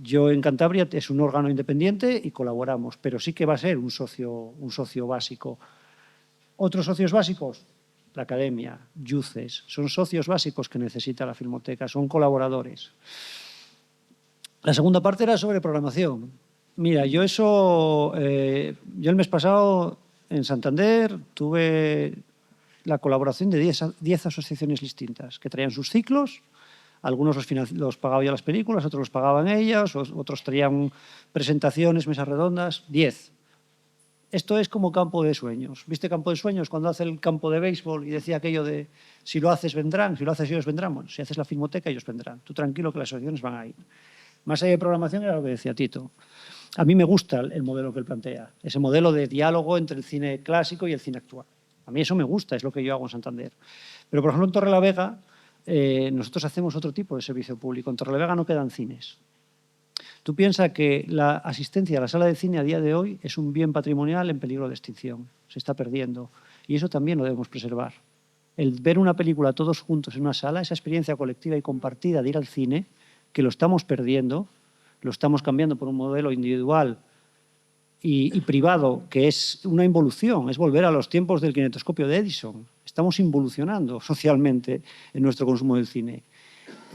[SPEAKER 2] yo en Cantabria, es un órgano independiente y colaboramos, pero sí que va a ser un socio básico. ¿Otros socios básicos? La Academia, Yuces, son socios básicos que necesita la Filmoteca, son colaboradores. La segunda parte era sobre programación. Mira, yo el mes pasado en Santander tuve la colaboración de 10 asociaciones distintas que traían sus ciclos. Algunos los pagaba yo las películas, otros los pagaban ellas, otros traían presentaciones, mesas redondas. 10. Esto es como campo de sueños. ¿Viste Campo de Sueños cuando hace el campo de béisbol y decía aquello de si lo haces vendrán, si lo haces ellos vendrán? Bueno, si haces la Filmoteca ellos vendrán. Tú tranquilo que las asociaciones van a ir. Más allá de programación era lo que decía Tito. A mí me gusta el modelo que él plantea, ese modelo de diálogo entre el cine clásico y el cine actual. A mí eso me gusta, es lo que yo hago en Santander. Pero, por ejemplo, en Torrelavega nosotros hacemos otro tipo de servicio público. En Torrelavega no quedan cines. Tú piensas que la asistencia a la sala de cine a día de hoy es un bien patrimonial en peligro de extinción. Se está perdiendo. Y eso también lo debemos preservar. El ver una película todos juntos en una sala, esa experiencia colectiva y compartida de ir al cine, que lo estamos perdiendo, lo estamos cambiando por un modelo individual y privado, que es una involución, es volver a los tiempos del kinetoscopio de Edison. Estamos involucionando socialmente en nuestro consumo del cine.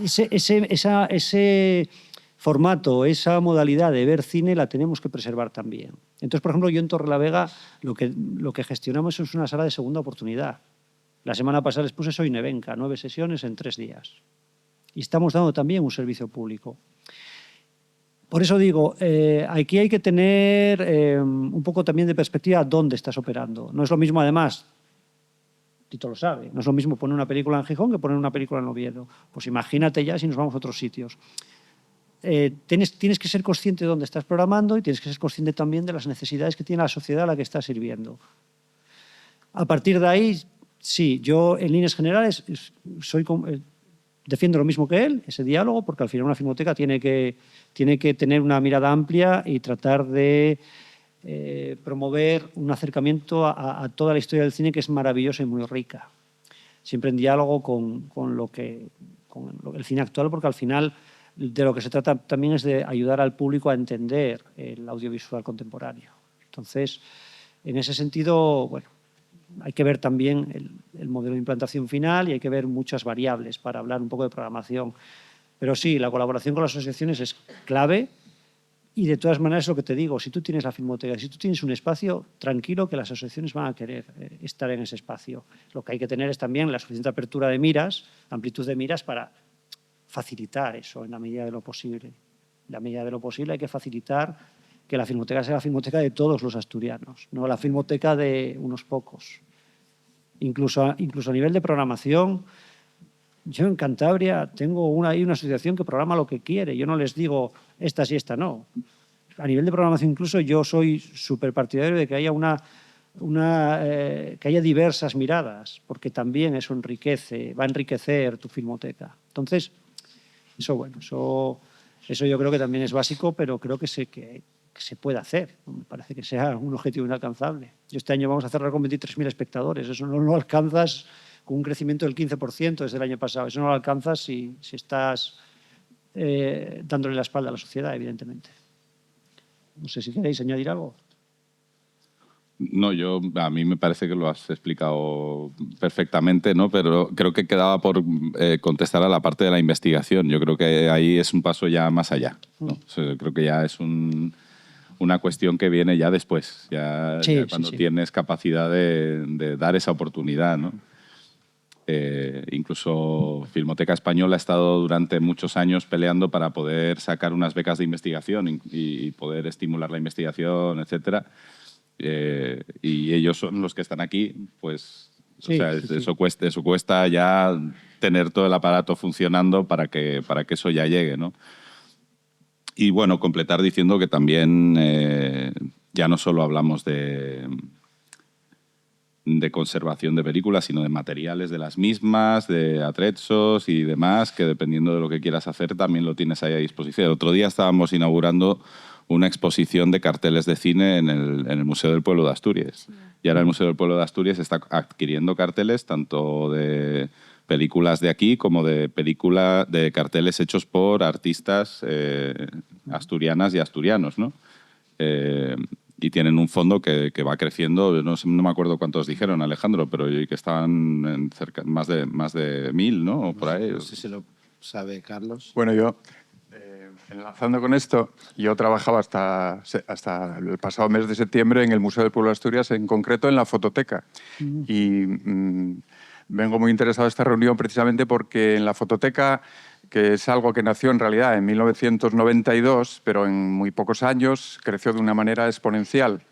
[SPEAKER 2] Ese formato, esa modalidad de ver cine la tenemos que preservar también. Entonces, por ejemplo, yo en Torrelavega lo que gestionamos es una sala de segunda oportunidad. La semana pasada les puse Soy Nevenka, 9 sesiones en 3 días. Y estamos dando también un servicio público. Por eso digo, aquí hay que tener un poco también de perspectiva dónde estás operando. No es lo mismo, además, Tito lo sabe, no es lo mismo poner una película en Gijón que poner una película en Oviedo. Pues imagínate ya si nos vamos a otros sitios. Tienes que ser consciente de dónde estás programando y tienes que ser consciente también de las necesidades que tiene la sociedad a la que estás sirviendo. A partir de ahí, sí, yo en líneas generales defiendo lo mismo que él, ese diálogo, porque al final una filmoteca tiene que tener una mirada amplia y tratar de promover un acercamiento a toda la historia del cine, que es maravillosa y muy rica. Siempre en diálogo con el cine actual, porque al final de lo que se trata también es de ayudar al público a entender el audiovisual contemporáneo. Entonces, en ese sentido, bueno, hay que ver también el modelo de implantación final y hay que ver muchas variables para hablar un poco de programación. Pero sí, la colaboración con las asociaciones es clave y de todas maneras es lo que te digo, si tú tienes la filmoteca, si tú tienes un espacio, tranquilo que las asociaciones van a querer estar en ese espacio. Lo que hay que tener es también la suficiente apertura de miras, amplitud de miras para facilitar eso en la medida de lo posible. En la medida de lo posible hay que facilitar que la filmoteca sea la filmoteca de todos los asturianos, no la filmoteca de unos pocos. Incluso a nivel de programación, yo en Cantabria tengo una asociación que programa lo que quiere. Yo no les digo esta sí, esta no. A nivel de programación incluso yo soy súper partidario de que haya que haya diversas miradas, porque también eso va a enriquecer tu filmoteca. Entonces, eso yo creo que también es básico, pero creo que se puede hacer. Me parece que sea un objetivo inalcanzable. Este año vamos a cerrar con 23.000 espectadores. Eso no lo alcanzas con un crecimiento del 15% desde el año pasado. Eso no lo alcanzas si estás dándole la espalda a la sociedad, evidentemente. No sé si queréis añadir algo.
[SPEAKER 4] No, a mí me parece que lo has explicado perfectamente, ¿no? Pero creo que quedaba por contestar a la parte de la investigación. Yo creo que ahí es un paso ya más allá, ¿no? O sea, creo que ya es una cuestión que viene ya después, ya cuando tienes capacidad de dar esa oportunidad, ¿no? Incluso Filmoteca Española ha estado durante muchos años peleando para poder sacar unas becas de investigación y poder estimular la investigación, etcétera. Y ellos son los que están aquí, pues eso cuesta ya tener todo el aparato funcionando para que eso ya llegue, ¿no? Y bueno, completar diciendo que también ya no solo hablamos de conservación de películas, sino de materiales de las mismas, de atrezos y demás, que dependiendo de lo que quieras hacer también lo tienes ahí a disposición. El otro día estábamos inaugurando una exposición de carteles de cine en el Museo del Pueblo de Asturias. Y ahora el Museo del Pueblo de Asturias está adquiriendo carteles tanto de películas de aquí como de carteles hechos por artistas asturianas y asturianos, ¿no? Y tienen un fondo que va creciendo, no me acuerdo cuántos dijeron, Alejandro, pero que estaban en más de 1000, ¿no? O por ahí.
[SPEAKER 1] No sé si lo sabe Carlos.
[SPEAKER 6] Bueno, yo, enlazando con esto, yo trabajaba hasta el pasado mes de septiembre en el Museo del Pueblo de Asturias, en concreto en la fototeca. Y vengo muy interesado a esta reunión precisamente porque en la fototeca, que es algo que nació en realidad en 1992, pero en muy pocos años creció de una manera exponencial.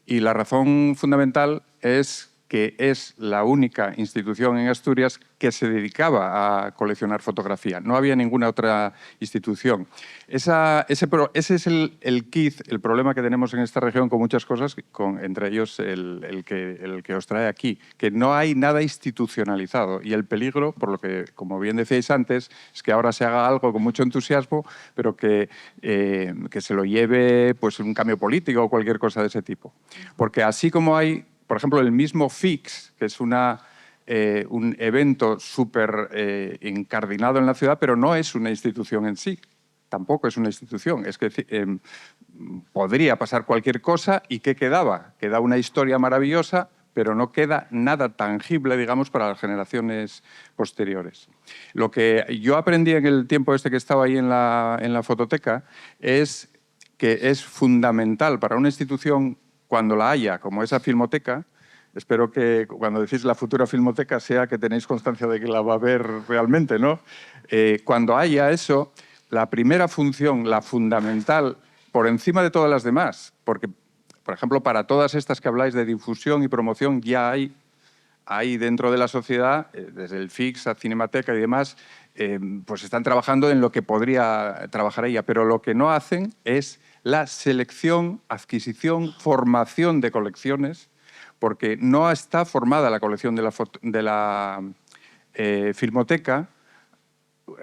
[SPEAKER 6] Y la razón fundamental es que es la única institución en Asturias que se dedicaba a coleccionar fotografía. No había ninguna otra institución. Ese es el quiz, el problema que tenemos en esta región con muchas cosas, entre ellos el que os trae aquí, que no hay nada institucionalizado. Y el peligro, por lo que, como bien decíais antes, es que ahora se haga algo con mucho entusiasmo, pero que se lo lleve pues, un cambio político o cualquier cosa de ese tipo. Porque así como hay, por ejemplo, el mismo FIX, que es un evento súper incardinado en la ciudad, pero no es una institución en sí. Tampoco es una institución. Es que podría pasar cualquier cosa y ¿qué quedaba? Queda una historia maravillosa, pero no queda nada tangible, digamos, para las generaciones posteriores. Lo que yo aprendí en el tiempo que estaba ahí en la fototeca es que es fundamental para una institución, cuando la haya, como esa filmoteca, espero que cuando decís la futura filmoteca sea que tenéis constancia de que la va a haber realmente, ¿no? Cuando haya eso, la primera función, la fundamental, por encima de todas las demás, porque, por ejemplo, para todas estas que habláis de difusión y promoción, ya hay dentro de la sociedad, desde el FIX a Cinemateca y demás, pues están trabajando en lo que podría trabajar ella, pero lo que no hacen es la selección, adquisición, formación de colecciones, porque no está formada la colección de la Filmoteca.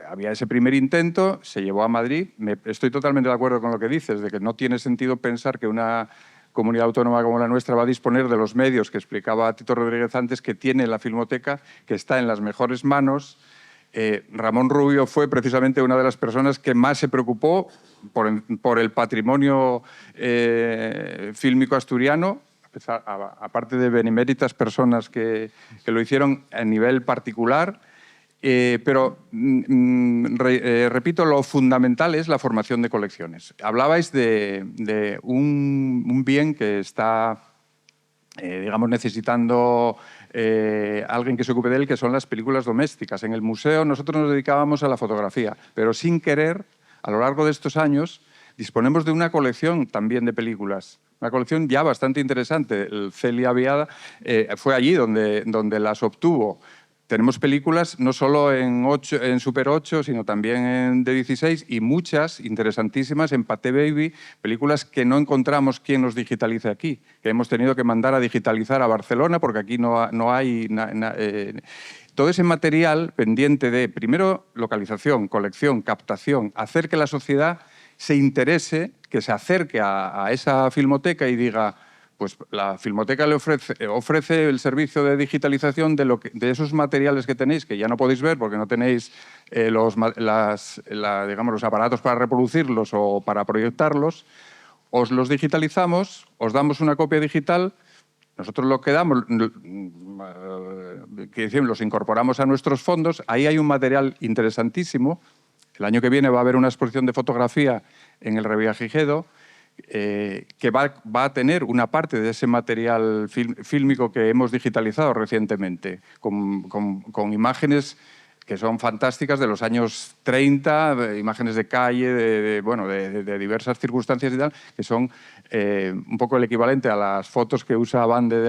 [SPEAKER 6] Había ese primer intento, se llevó a Madrid. Estoy totalmente de acuerdo con lo que dices, de que no tiene sentido pensar que una comunidad autónoma como la nuestra va a disponer de los medios que explicaba Tito Rodríguez antes, que tiene la Filmoteca, que está en las mejores manos. Ramón Rubio fue precisamente una de las personas que más se preocupó por el patrimonio fílmico asturiano, aparte de beneméritas personas que lo hicieron a nivel particular. Pero, repito, lo fundamental es la formación de colecciones. Hablabais de un bien que está, digamos, necesitando alguien que se ocupe de él, que son las películas domésticas. En el museo nosotros nos dedicábamos a la fotografía, pero sin querer, a lo largo de estos años, disponemos de una colección también de películas. Una colección ya bastante interesante. El Celia Viada fue allí donde las obtuvo. Tenemos películas no solo en Super 8, sino también de 16 y muchas interesantísimas en Pathé Baby, películas que no encontramos quien nos digitalice aquí, que hemos tenido que mandar a digitalizar a Barcelona porque aquí no hay... todo ese material pendiente de, primero, localización, colección, captación, hacer que la sociedad se interese, que se acerque a esa filmoteca y diga... Pues la Filmoteca le ofrece el servicio de digitalización de esos materiales que tenéis, que ya no podéis ver porque no tenéis los aparatos para reproducirlos o para proyectarlos. Os los digitalizamos, os damos una copia digital, nosotros lo que damos, los incorporamos a nuestros fondos. Ahí hay un material interesantísimo. El año que viene va a haber una exposición de fotografía en el Revillagigedo, que va a tener una parte de ese material fílmico que hemos digitalizado recientemente, con imágenes que son fantásticas de los años 30, imágenes de calle, de diversas circunstancias y tal, que son un poco el equivalente a las fotos que usa Bande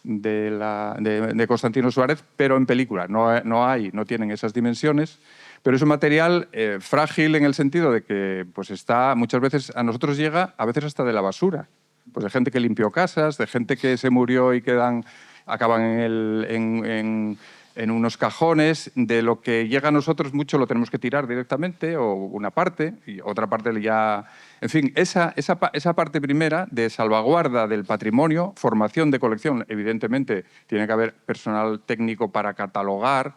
[SPEAKER 6] de Constantino Suárez, pero en película. No tienen esas dimensiones. Pero es un material frágil en el sentido de que pues muchas veces a nosotros llega, a veces hasta de la basura. Pues de gente que limpió casas, de gente que se murió y acaban en unos cajones, de lo que llega a nosotros mucho lo tenemos que tirar directamente, o una parte, y otra parte ya... En fin, esa parte primera de salvaguarda del patrimonio, formación de colección, evidentemente tiene que haber personal técnico para catalogar.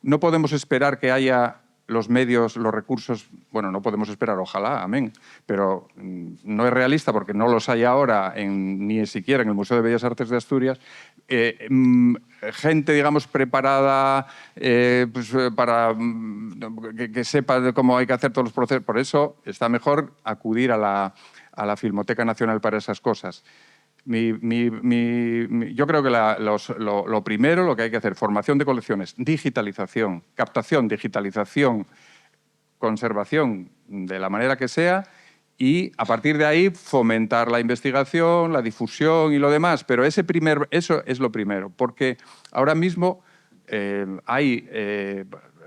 [SPEAKER 6] No podemos esperar que haya los medios, los recursos, bueno, no podemos esperar, ojalá, amén, pero no es realista porque no los hay ahora ni siquiera en el Museo de Bellas Artes de Asturias. Gente, digamos, preparada pues, para que sepa cómo hay que hacer todos los procesos. Por eso está mejor acudir a la Filmoteca Nacional para esas cosas. Yo creo que lo primero, lo que hay que hacer, formación de colecciones, digitalización, captación, digitalización, conservación de la manera que sea, y a partir de ahí fomentar la investigación, la difusión y lo demás. Pero eso es lo primero, porque ahora mismo hay...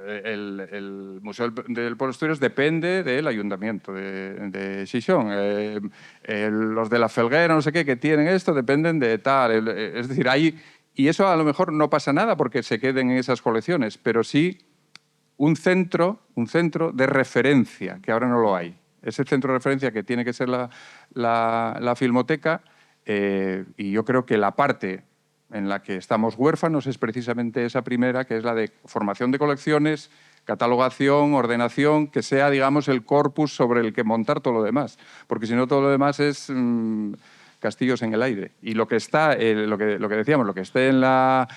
[SPEAKER 6] el Museo del Pueblo de Asturias depende del Ayuntamiento de Xixón. Los de la Felguera, no sé qué, que tienen esto, dependen de tal. Es decir, y eso a lo mejor no pasa nada porque se queden en esas colecciones, pero sí un centro de referencia, que ahora no lo hay. Ese centro de referencia que tiene que ser la Filmoteca, y yo creo que la parte en la que estamos huérfanos es precisamente esa primera, que es la de formación de colecciones, catalogación, ordenación, que sea, digamos, el corpus sobre el que montar todo lo demás. Porque si no, todo lo demás es castillos en el aire. Y lo que está, lo que decíamos, lo que esté en la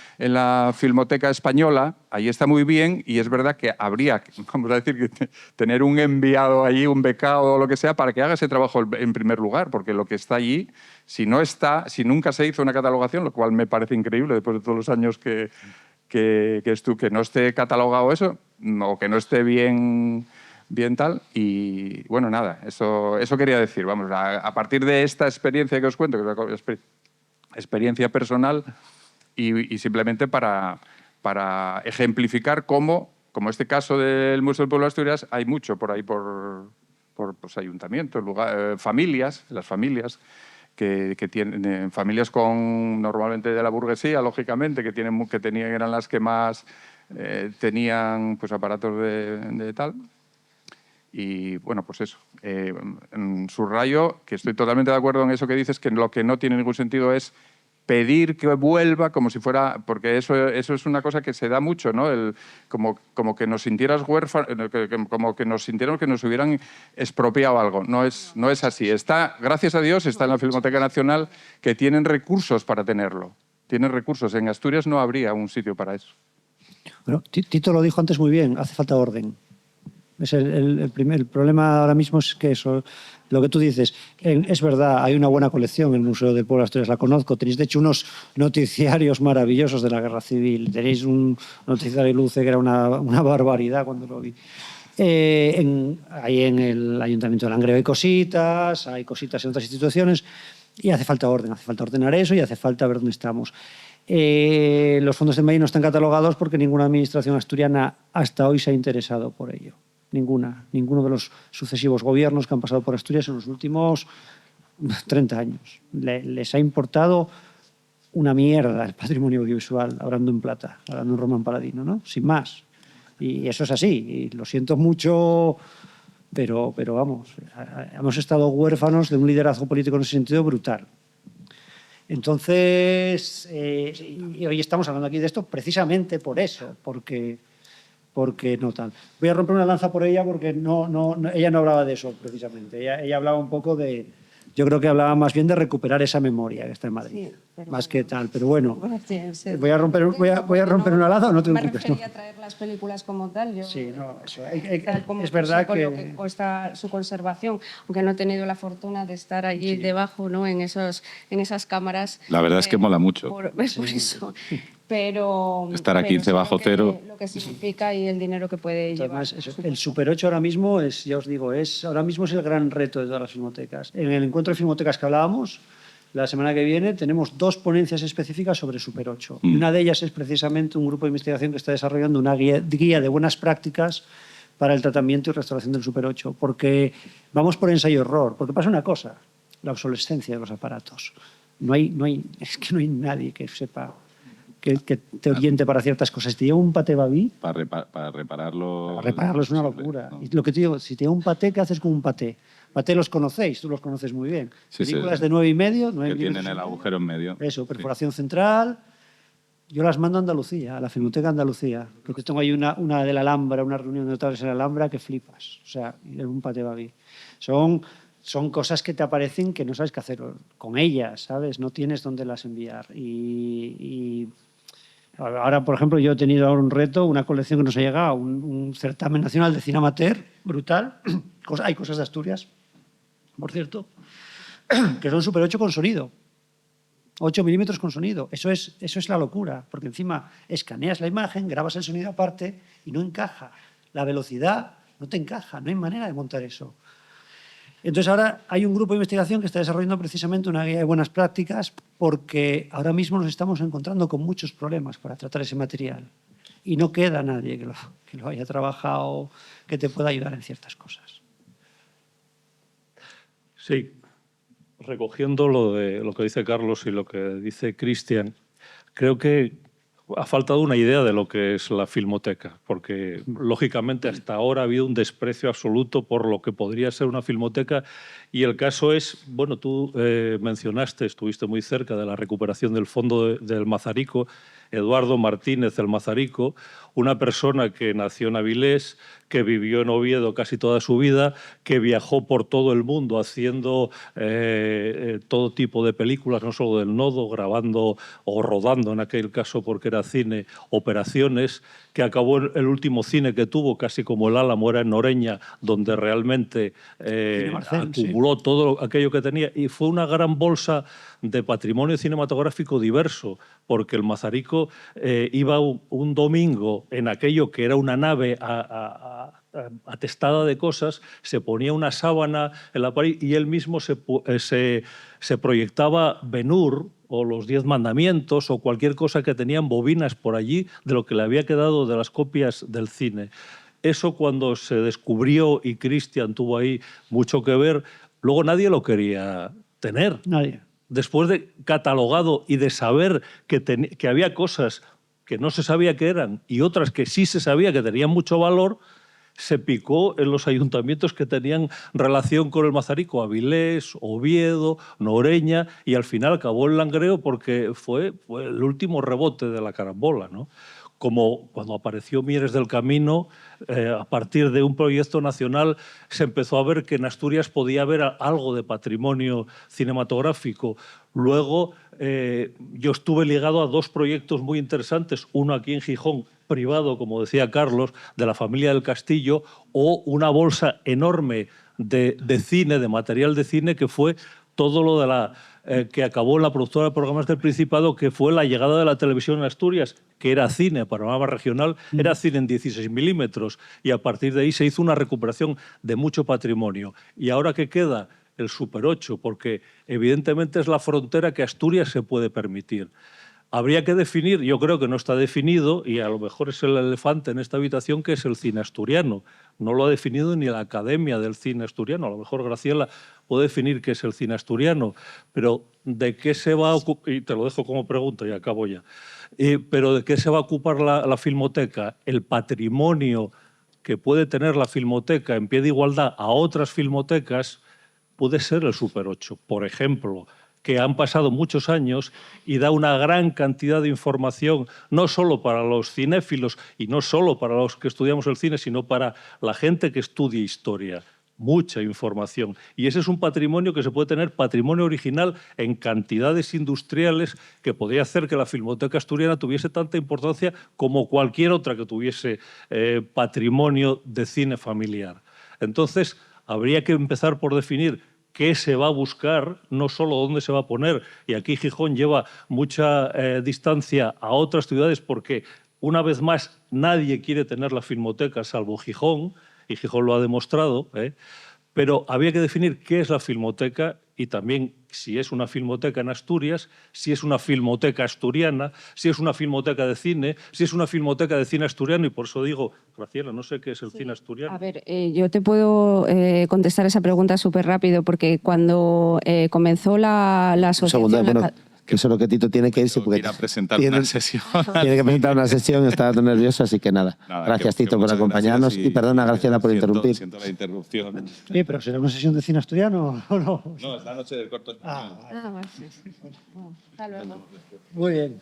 [SPEAKER 6] Filmoteca Española, ahí está muy bien, y es verdad que habría, vamos a decir, que tener un enviado allí, un becado o lo que sea, para que haga ese trabajo en primer lugar, porque lo que está allí, si nunca se hizo una catalogación, lo cual me parece increíble después de todos los años que no esté catalogado eso, o que no esté bien tal, y bueno, nada, eso quería decir. Vamos, a partir de esta experiencia que os cuento, que es una experiencia personal, y simplemente para ejemplificar cómo, como este caso del Museo del Pueblo de Asturias, hay mucho por ahí, por pues, ayuntamientos, familias, las familias que tienen familias normalmente de la burguesía, lógicamente, que eran las que más tenían pues, aparatos de tal. Y bueno, pues eso. Subrayo que estoy totalmente de acuerdo en eso que dices, que lo que no tiene ningún sentido es pedir que vuelva como si fuera... Porque eso es una cosa que se da mucho, ¿no? Como que nos sintieras huérfanos, como que nos sintiéramos que nos hubieran expropiado algo. No es así. Gracias a Dios, está en la Filmoteca Nacional, que tienen recursos para tenerlo. Tienen recursos. En Asturias no habría un sitio para eso.
[SPEAKER 2] Bueno, Tito lo dijo antes muy bien, hace falta orden. Es el problema ahora mismo es que eso, lo que tú dices, es verdad, hay una buena colección en el Museo del Pueblo de Asturias, la conozco. Tenéis, de hecho, unos noticiarios maravillosos de la Guerra Civil. Tenéis un noticiario Luce que era una barbaridad cuando lo vi. Ahí en el Ayuntamiento de Langreo hay cositas en otras instituciones, y hace falta orden, hace falta ordenar eso y hace falta ver dónde estamos. Los fondos de Maíz no están catalogados porque ninguna administración asturiana hasta hoy se ha interesado por ello. Ninguno de los sucesivos gobiernos que han pasado por Asturias en los últimos 30 años. Les ha importado una mierda el patrimonio audiovisual, hablando en plata, hablando en Román Paladino, ¿no? Sin más. Y eso es así, y lo siento mucho, pero vamos, hemos estado huérfanos de un liderazgo político en ese sentido brutal. Entonces, y hoy estamos hablando aquí de esto precisamente por eso, porque no tal. Voy a romper una lanza por ella porque ella no hablaba de eso precisamente. Ella hablaba un poco de... Yo creo que hablaba más bien de recuperar esa memoria que está en Madrid, sí, más que tal. Pero bueno, voy a romper una lanza o no te
[SPEAKER 3] preocupes. Me refería a traer las películas como tal.
[SPEAKER 2] Sí, no, eso. Es verdad
[SPEAKER 3] que... Lo que cuesta su conservación, aunque no he tenido la fortuna de estar allí debajo, ¿no? en esas cámaras.
[SPEAKER 4] La verdad es que mola mucho.
[SPEAKER 3] Por eso. Pero
[SPEAKER 4] estar a 15 bajo cero.
[SPEAKER 3] Lo que significa y el dinero que puede llevar.
[SPEAKER 2] El Super 8 ahora mismo ya os digo, ahora mismo es el gran reto de todas las filmotecas. En el encuentro de filmotecas que hablábamos, la semana que viene tenemos 2 ponencias específicas sobre Super 8. Y una de ellas es precisamente un grupo de investigación que está desarrollando una guía de buenas prácticas para el tratamiento y restauración del Super 8. Porque vamos por ensayo-error. Porque pasa una cosa, la obsolescencia de los aparatos. Es que no hay nadie que sepa que te oriente para ciertas cosas. Si te lleva un paté babí,
[SPEAKER 4] Para repararlo...
[SPEAKER 2] para repararlo es una locura.
[SPEAKER 4] ¿no?
[SPEAKER 2] Y lo que te digo, si te lleva un paté, ¿qué haces con un paté? Paté los conocéis, tú los conoces muy bien.
[SPEAKER 4] Sí, sí.
[SPEAKER 2] Películas de 9,5, 9
[SPEAKER 4] Que tienen
[SPEAKER 2] milímetros y
[SPEAKER 4] el
[SPEAKER 2] medio.
[SPEAKER 4] agujero en medio.
[SPEAKER 2] Eso, perforación central. Yo las mando a Andalucía, a la Filmoteca Andalucía. Porque tengo ahí una de la Alhambra, una reunión de notables en la Alhambra que flipas. O sea, y un paté babí. Son cosas que te aparecen que no sabes qué hacer con ellas, ¿sabes? No tienes dónde las enviar. Y ahora, por ejemplo, yo he tenido ahora un reto, una colección que nos ha llegado, un certamen nacional de cine amateur brutal. Hay cosas de Asturias, por cierto, que son Super 8 con sonido. 8 milímetros con sonido. Eso es la locura, porque encima escaneas la imagen, grabas el sonido aparte y no encaja. La velocidad no te encaja, no hay manera de montar eso. Entonces ahora hay un grupo de investigación que está desarrollando precisamente una guía de buenas prácticas porque ahora mismo nos estamos encontrando con muchos problemas para tratar ese material y no queda nadie que lo haya trabajado, que te pueda ayudar en ciertas cosas.
[SPEAKER 7] Sí, recogiendo lo que dice Carlos y lo que dice Cristian, creo que ha faltado una idea de lo que es la filmoteca, porque lógicamente hasta ahora ha habido un desprecio absoluto por lo que podría ser una filmoteca y el caso es, bueno, tú mencionaste, estuviste muy cerca de la recuperación del fondo del Mazarico, Eduardo Martínez el Mazarico, una persona que nació en Avilés, que vivió en Oviedo casi toda su vida, que viajó por todo el mundo haciendo todo tipo de películas, no solo del Nodo, grabando o rodando, en aquel caso porque era cine, operaciones, que acabó el último cine que tuvo, casi como el Álamo, era en Noreña, donde realmente acumuló todo aquello que tenía y fue una gran bolsa de patrimonio cinematográfico diverso, porque el Mazarico iba un domingo en aquello que era una nave atestada de cosas, se ponía una sábana en la pared y él mismo se proyectaba Ben-Hur o los 10 mandamientos o cualquier cosa que tenían bobinas por allí de lo que le había quedado de las copias del cine. Eso cuando se descubrió y Cristian tuvo ahí mucho que ver, luego nadie lo quería tener.
[SPEAKER 2] Nadie.
[SPEAKER 7] Después de catalogado y de saber que había cosas que no se sabía que eran y otras que sí se sabía que tenían mucho valor, se picó en los ayuntamientos que tenían relación con el Mazarico, Avilés, Oviedo, Noreña, y al final acabó el langreo porque fue el último rebote de la carambola, ¿no? Como cuando apareció Mieres del Camino, a partir de un proyecto nacional se empezó a ver que en Asturias podía haber algo de patrimonio cinematográfico. Luego yo estuve ligado a 2 proyectos muy interesantes, uno aquí en Gijón, privado, como decía Carlos, de la familia del Castillo, o una bolsa enorme de cine, de material de cine, que fue todo lo de que acabó en la productora de programas del Principado, que fue la llegada de la televisión en Asturias, que era cine, panorama regional, era cine en 16 milímetros, y a partir de ahí se hizo una recuperación de mucho patrimonio. ¿Y ahora qué queda? El Super 8, porque evidentemente es la frontera que Asturias se puede permitir. Habría que definir, yo creo que no está definido, y a lo mejor es el elefante en esta habitación, que es el cine asturiano. No lo ha definido ni la Academia del Cine Asturiano. A lo mejor Graciela puede definir qué es el cine asturiano, pero ¿de qué se va a ocupar? Y te lo dejo como pregunta y acabo ya. Pero ¿de qué se va a ocupar la Filmoteca? El patrimonio que puede tener la Filmoteca en pie de igualdad a otras filmotecas puede ser el Super 8, por ejemplo, que han pasado muchos años y da una gran cantidad de información, no solo para los cinéfilos y no solo para los que estudiamos el cine, sino para la gente que estudia historia. Mucha información. Y ese es un patrimonio que se puede tener, patrimonio original en cantidades industriales, que podría hacer que la Filmoteca Asturiana tuviese tanta importancia como cualquier otra que tuviese patrimonio de cine familiar. Entonces, habría que empezar por definir qué se va a buscar, no solo dónde se va a poner. Y aquí Gijón lleva mucha distancia a otras ciudades porque, una vez más, nadie quiere tener la Filmoteca salvo Gijón, y Gijón lo ha demostrado, pero había que definir qué es la Filmoteca y también si es una filmoteca en Asturias, si es una filmoteca asturiana, si es una filmoteca de cine, si es una filmoteca de cine asturiano, y por eso digo, Graciela, no sé qué es el cine asturiano.
[SPEAKER 3] A ver, yo te puedo contestar esa pregunta súper rápido, porque cuando comenzó la asociación...
[SPEAKER 1] Un segundo, que solo que Tito tiene que irse porque
[SPEAKER 4] Ir a presentar
[SPEAKER 1] tiene,
[SPEAKER 4] una sesión.
[SPEAKER 1] tiene que presentar una sesión, está todo nervioso, así que nada. Gracias,
[SPEAKER 4] que
[SPEAKER 1] Tito, por
[SPEAKER 4] muchas
[SPEAKER 1] acompañarnos
[SPEAKER 4] gracias
[SPEAKER 1] y perdona, Graciela, por interrumpir.
[SPEAKER 4] Siento la interrupción.
[SPEAKER 2] Oye, pero ¿será una sesión de cine asturiano o no?
[SPEAKER 4] No, es la noche del corto español.
[SPEAKER 3] Ah, vale. Hasta luego.
[SPEAKER 2] Muy bien.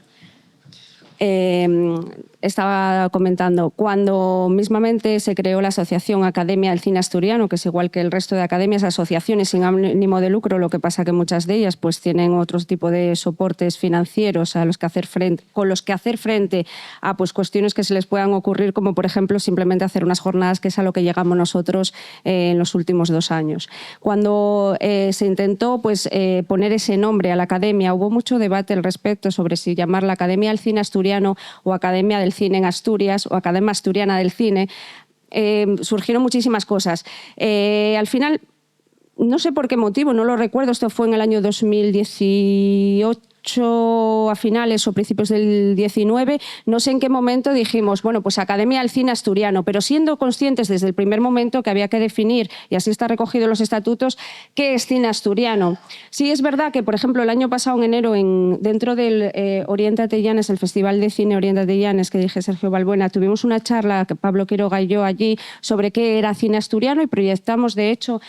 [SPEAKER 3] Estaba comentando, cuando mismamente se creó la Asociación Academia del Cine Asturiano, que es igual que el resto de academias, asociaciones sin ánimo de lucro, lo que pasa que muchas de ellas pues, tienen otro tipo de soportes financieros a los que hacer frente, con los que hacer frente a pues, cuestiones que se les puedan ocurrir, como por ejemplo simplemente hacer unas jornadas, que es a lo que llegamos nosotros en los últimos 2 años. Cuando se intentó pues, poner ese nombre a la academia, hubo mucho debate al respecto sobre si llamar la Academia del Cine Asturiano o Academia del Cine en Asturias o Academia Asturiana del Cine. Surgieron muchísimas cosas. Al final, no sé por qué motivo, no lo recuerdo, esto fue en el año 2018, a finales o principios del 19, no sé en qué momento dijimos, bueno, pues Academia del Cine Asturiano, pero siendo conscientes desde el primer momento que había que definir, y así está recogido en los estatutos, qué es cine asturiano. Sí es verdad que, por ejemplo, el año pasado, en enero, dentro del Oriéntate Llanes, el Festival de Cine Oriéntate Llanes, que dije Sergio Balbuena, tuvimos una charla, Pablo Quiroga y yo allí, sobre qué era cine asturiano y proyectamos, de hecho,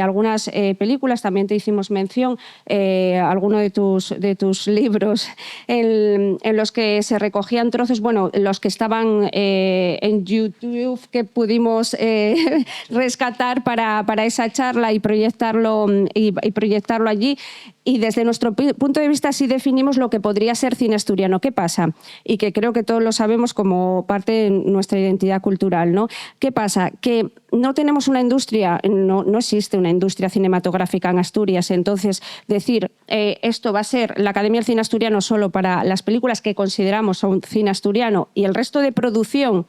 [SPEAKER 3] algunas películas, también te hicimos mención, alguno de tus libros en los que se recogían trozos, bueno, los que estaban en YouTube que pudimos rescatar para esa charla y proyectarlo allí. Y desde nuestro punto de vista sí definimos lo que podría ser cine asturiano. ¿Qué pasa? Y que creo que todos lo sabemos como parte de nuestra identidad cultural, ¿no? ¿Qué pasa? Que no tenemos una industria, no existe una industria cinematográfica en Asturias. Entonces, decir esto va a ser la Academia del Cine Asturiano solo para las películas que consideramos son cine asturiano y el resto de producción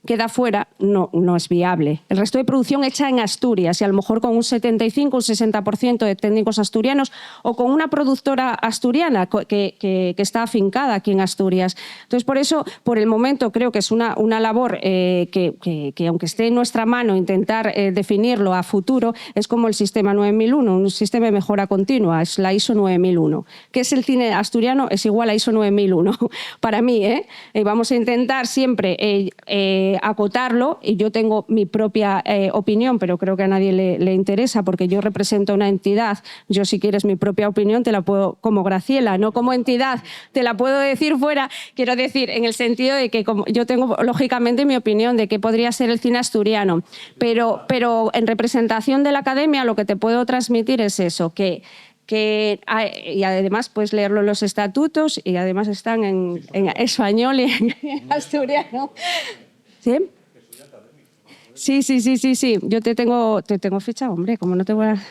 [SPEAKER 3] queda fuera, no es viable. El resto de producción hecha en Asturias y a lo mejor con un 75 o un 60% de técnicos asturianos o con una productora asturiana que está afincada aquí en Asturias. Entonces, por eso, por el momento, creo que es una labor que aunque esté en nuestra mano intentar definirlo a futuro, es como el sistema 9001, un sistema de mejora continua, es la ISO 9001. ¿Qué es el cine asturiano? Es igual a ISO 9001. Para mí, vamos a intentar siempre acotarlo, y yo tengo mi propia opinión, pero creo que a nadie le interesa porque yo represento una entidad. Yo, si quieres mi propia opinión, te la puedo, como Graciela, no como entidad, te la puedo decir fuera, quiero decir, en el sentido de que yo tengo, lógicamente, mi opinión de qué podría ser el cine asturiano, pero en representación de la academia lo que te puedo transmitir es eso, y además puedes leerlo en los estatutos y además están en español y en asturiano. ¿Sí? Sí. Yo te tengo ficha, hombre, como no te voy a...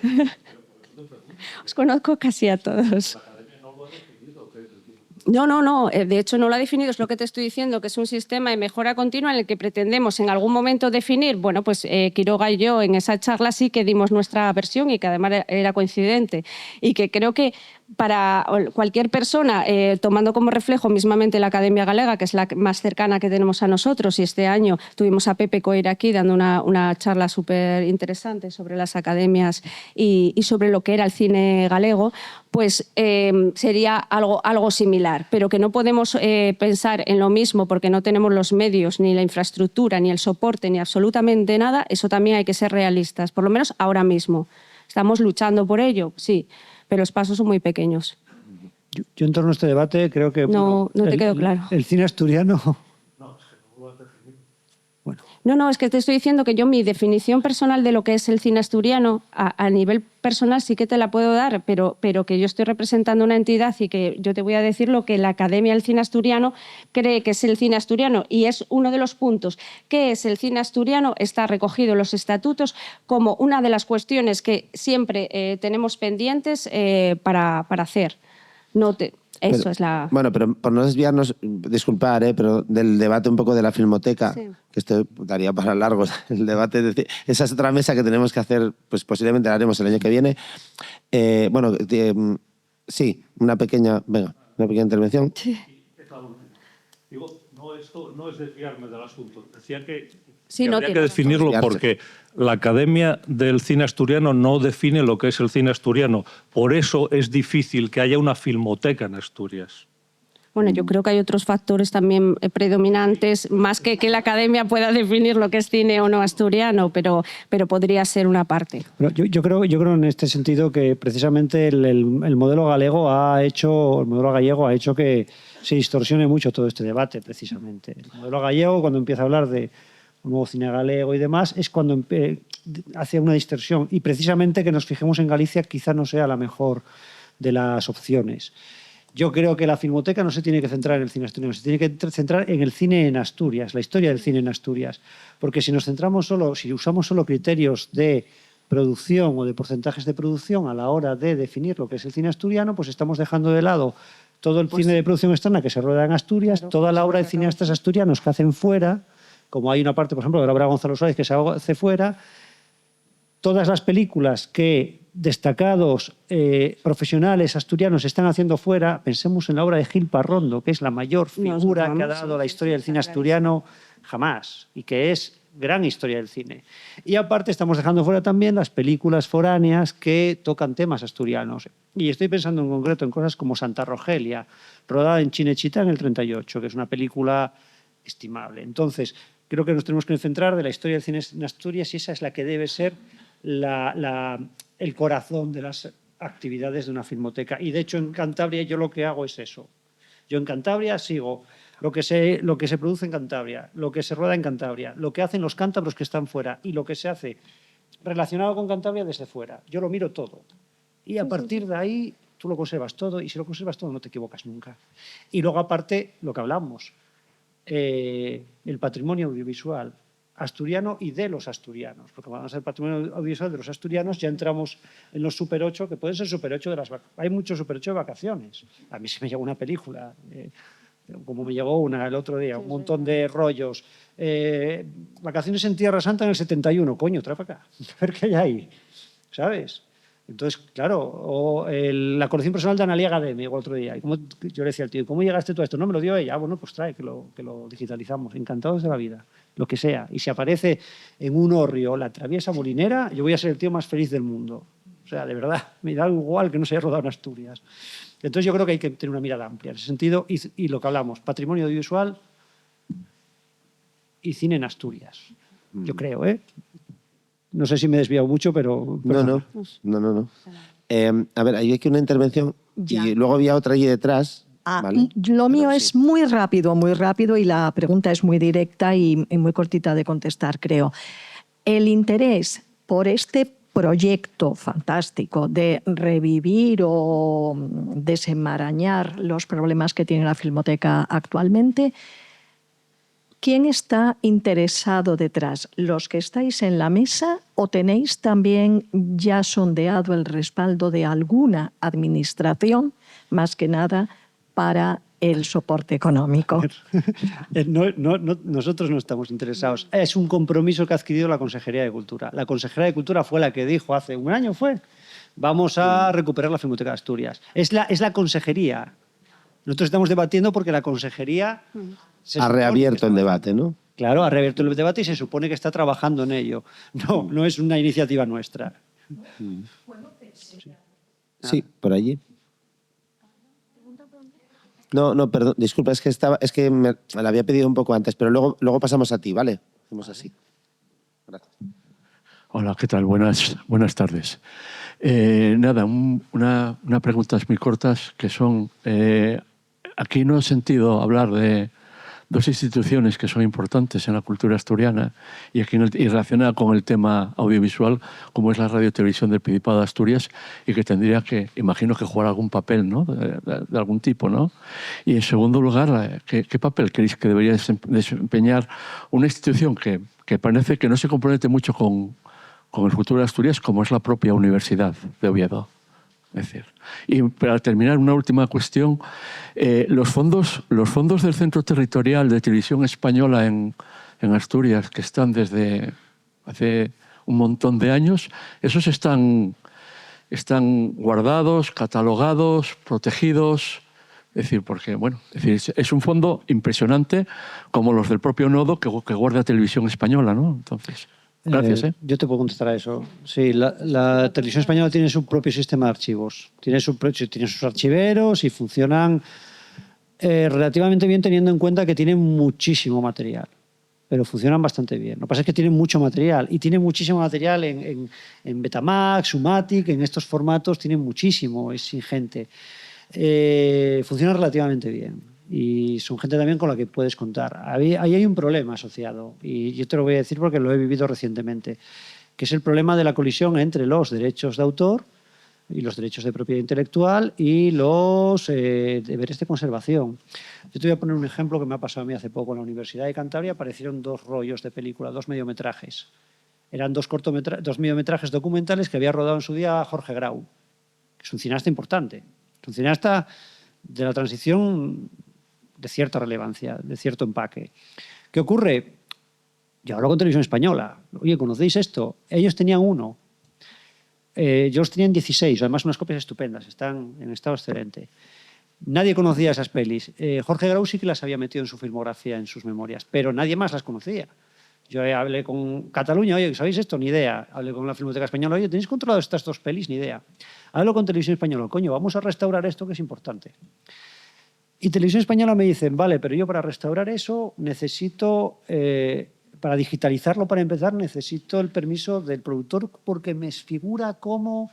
[SPEAKER 3] Os conozco casi a todos. No. De hecho, no lo ha definido, es lo que te estoy diciendo, que es un sistema de mejora continua en el que pretendemos en algún momento definir. Bueno, pues Quiroga y yo en esa charla sí que dimos nuestra versión y que además era coincidente. Y que creo que para cualquier persona, tomando como reflejo mismamente la Academia Galega, que es la más cercana que tenemos a nosotros, y este año tuvimos a Pepe Coira aquí dando una charla súper interesante sobre las academias y sobre lo que era el cine galego, pues sería algo similar, pero que no podemos pensar en lo mismo porque no tenemos los medios, ni la infraestructura, ni el soporte, ni absolutamente nada. Eso también hay que ser realistas, por lo menos ahora mismo. ¿Estamos luchando por ello? Sí, pero los pasos son muy pequeños.
[SPEAKER 2] Yo en torno a este debate creo que...
[SPEAKER 3] No te quedó claro.
[SPEAKER 2] El cine asturiano...
[SPEAKER 3] No, es que te estoy diciendo que yo mi definición personal de lo que es el cine asturiano a nivel personal sí que te la puedo dar, pero que yo estoy representando una entidad y que yo te voy a decir lo que la Academia del Cine Asturiano cree que es el cine asturiano, y es uno de los puntos. ¿Qué es el cine asturiano? Está recogido en los estatutos como una de las cuestiones que siempre tenemos pendientes para hacer. Eso es la...
[SPEAKER 1] Bueno, pero por no desviarnos, disculpar, pero del debate un poco de la Filmoteca,
[SPEAKER 3] sí,
[SPEAKER 1] que esto daría para largo el debate. Esa es otra mesa que tenemos que hacer, pues posiblemente la haremos el año que viene. Sí, una pequeña intervención.
[SPEAKER 3] Sí.
[SPEAKER 7] Digo, no, esto no es desviarme del asunto. Decía que,
[SPEAKER 3] Sí,
[SPEAKER 7] que
[SPEAKER 3] no
[SPEAKER 7] habría que
[SPEAKER 3] tiene
[SPEAKER 7] definirlo
[SPEAKER 1] razón.
[SPEAKER 7] porque la Academia del Cine Asturiano no define lo que es el cine asturiano. Por eso es difícil que haya una filmoteca en Asturias.
[SPEAKER 3] Bueno, yo creo que hay otros factores también predominantes, más que la academia pueda definir lo que es cine o no asturiano, pero podría ser una parte.
[SPEAKER 2] Bueno, yo creo en este sentido que precisamente el modelo gallego ha hecho que se distorsione mucho todo este debate, precisamente. El modelo gallego, cuando empieza a hablar de un nuevo cine galego y demás, es cuando hace una distorsión. Y precisamente que nos fijemos en Galicia quizá no sea la mejor de las opciones. Yo creo que la Filmoteca no se tiene que centrar en el cine asturiano, se tiene que centrar en el cine en Asturias, la historia del cine en Asturias. Porque si usamos solo criterios de producción o de porcentajes de producción a la hora de definir lo que es el cine asturiano, pues estamos dejando de lado todo el cine de producción externa que se rueda en Asturias, toda la obra de cineastas asturianos que hacen fuera, como hay una parte, por ejemplo, de la obra de Gonzalo Suárez que se hace fuera, todas las películas que destacados profesionales asturianos están haciendo fuera, pensemos en la obra de Gil Parrondo, que es la mayor figura que ha dado la historia del cine asturiano jamás y que es gran historia del cine. Y aparte estamos dejando fuera también las películas foráneas que tocan temas asturianos. Y estoy pensando en concreto en cosas como Santa Rogelia, rodada en Chinechita en el 38, que es una película estimable. Entonces, creo que nos tenemos que centrar de la historia del cine en Asturias y esa es la que debe ser el corazón de las actividades de una filmoteca. Y de hecho en Cantabria yo lo que hago es eso. Yo en Cantabria sigo lo que se produce en Cantabria, lo que se rueda en Cantabria, lo que hacen los cántabros que están fuera y lo que se hace relacionado con Cantabria desde fuera. Yo lo miro todo. Y a partir de ahí tú lo conservas todo y si lo conservas todo no te equivocas nunca. Y luego aparte lo que hablamos, el patrimonio audiovisual asturiano y de los asturianos, porque vamos a ser patrimonio audiovisual de los asturianos, ya entramos en los Super 8, que pueden ser Super 8 de las vacaciones. Hay muchos Super 8 de vacaciones. A mí sí me llegó una película, como me llegó una el otro día, un montón de rollos. Vacaciones en Tierra Santa en el 71, coño, trae para acá, a ver qué hay ahí, ¿sabes? Entonces, claro, o la colección personal de Analia Gade me llegó otro día. Y como yo le decía al tío, ¿cómo llegaste tú a esto? No, me lo dio ella. Ah, bueno, pues trae, que lo digitalizamos. Encantados de la vida, lo que sea. Y si aparece en un orrio la traviesa molinera, yo voy a ser el tío más feliz del mundo. O sea, de verdad, me da igual que no se haya rodado en Asturias. Entonces yo creo que hay que tener una mirada amplia en ese sentido. Y lo que hablamos, patrimonio audiovisual y cine en Asturias. Yo creo, ¿eh? No sé si me he desviado mucho, pero...
[SPEAKER 1] No. A ver, hay aquí una intervención
[SPEAKER 8] Ya.
[SPEAKER 1] y luego había otra allí detrás. ¿Vale?
[SPEAKER 8] Lo mío
[SPEAKER 1] Pero
[SPEAKER 8] es
[SPEAKER 1] sí.
[SPEAKER 8] muy rápido y la pregunta es muy directa y muy cortita de contestar, creo. El interés por este proyecto fantástico de revivir o desenmarañar los problemas que tiene la Filmoteca actualmente, ¿quién está interesado detrás? ¿Los que estáis en la mesa o tenéis también ya sondeado el respaldo de alguna administración, más que nada para el soporte económico?
[SPEAKER 2] Nosotros no estamos interesados. Es un compromiso que ha adquirido la Consejería de Cultura. La Consejería de Cultura fue la que dijo hace un año, vamos a recuperar la Filmoteca de Asturias. Es la Consejería. Nosotros estamos debatiendo porque la Consejería...
[SPEAKER 1] Ha reabierto el debate, ¿no?
[SPEAKER 2] Claro, ha reabierto el debate y se supone que está trabajando en ello. No es una iniciativa nuestra.
[SPEAKER 1] Sí, por allí. No, perdón, disculpa, es que me la había pedido un poco antes, pero luego pasamos a ti, ¿vale? Hacemos así. Gracias.
[SPEAKER 9] Hola, ¿qué tal? Buenas tardes. Nada, unas preguntas muy cortas que son... aquí no he sentido hablar de dos instituciones que son importantes en la cultura asturiana y aquí y relacionada con el tema audiovisual, como es la Radio Televisión del Principado de Asturias y que tendría que, imagino que jugar algún papel, ¿no? de algún tipo, ¿no? Y en segundo lugar, ¿qué papel creéis que debería desempeñar una institución que parece que no se compromete mucho con el futuro de Asturias, como es la propia Universidad de Oviedo? Es decir, y para terminar, una última cuestión. Los fondos del Centro Territorial de Televisión Española en Asturias, que están desde hace un montón de años, esos están guardados, catalogados, protegidos. Es decir, porque, bueno, es decir, es un fondo impresionante como los del propio Nodo que guarda Televisión Española, ¿no? Entonces, gracias.
[SPEAKER 2] Yo te puedo contestar a eso. Sí, la Televisión Española tiene su propio sistema de archivos. Tiene sus archiveros y funcionan relativamente bien teniendo en cuenta que tienen muchísimo material. Pero funcionan bastante bien. Lo que pasa es que tienen mucho material y tienen muchísimo material en Betamax, Sumatic, en estos formatos tienen muchísimo, es ingente. Funcionan relativamente bien y son gente también con la que puedes contar. Ahí hay un problema asociado y yo te lo voy a decir porque lo he vivido recientemente, que es el problema de la colisión entre los derechos de autor y los derechos de propiedad intelectual y los deberes de conservación. Yo te voy a poner un ejemplo que me ha pasado a mí hace poco. En la Universidad de Cantabria aparecieron 2 rollos de película, 2 mediometrajes. Eran 2 mediometrajes documentales que había rodado en su día Jorge Grau, que es un cineasta importante. Es un cineasta de la transición de cierta relevancia, de cierto empaque. ¿Qué ocurre? Yo hablo con Televisión Española. Oye, ¿conocéis esto? Ellos tenían 1. Ellos tenían 16, además unas copias estupendas, están en estado excelente. Nadie conocía esas pelis. Jorge Grau sí que las había metido en su filmografía, en sus memorias, pero nadie más las conocía. Yo hablé con Cataluña, oye, ¿sabéis esto? Ni idea. Hablé con la Filmoteca Española, oye, ¿tenéis controlado estas 2 pelis? Ni idea. Hablo con Televisión Española, coño, vamos a restaurar esto que es importante. Y Televisión Española me dicen, vale, pero yo para restaurar eso necesito, para digitalizarlo, para empezar, necesito el permiso del productor porque me figura como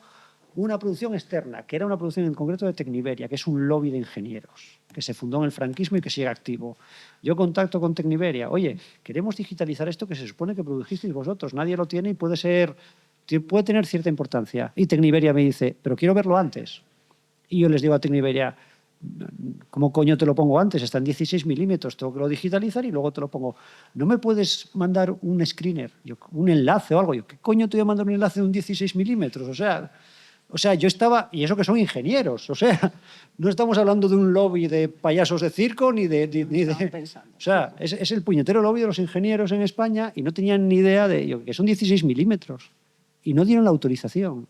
[SPEAKER 2] una producción externa, que era una producción en concreto de Tecniberia, que es un lobby de ingenieros, que se fundó en el franquismo y que sigue activo. Yo contacto con Tecniberia, oye, queremos digitalizar esto que se supone que produjisteis vosotros, nadie lo tiene y puede tener cierta importancia. Y Tecniberia me dice, pero quiero verlo antes. Y yo les digo a Tecniberia, ¿cómo coño te lo pongo antes? Está en 16 milímetros, tengo que lo digitalizar y luego te lo pongo. ¿No me puedes mandar un screener, un enlace o algo? Yo, ¿qué coño te voy a mandar un enlace de un 16 milímetros? O sea, yo estaba, y eso que son ingenieros, o sea, no estamos hablando de un lobby de payasos de circo ni de o sea, es el puñetero lobby de los ingenieros en España y no tenían ni idea de que son 16 milímetros y no dieron la autorización.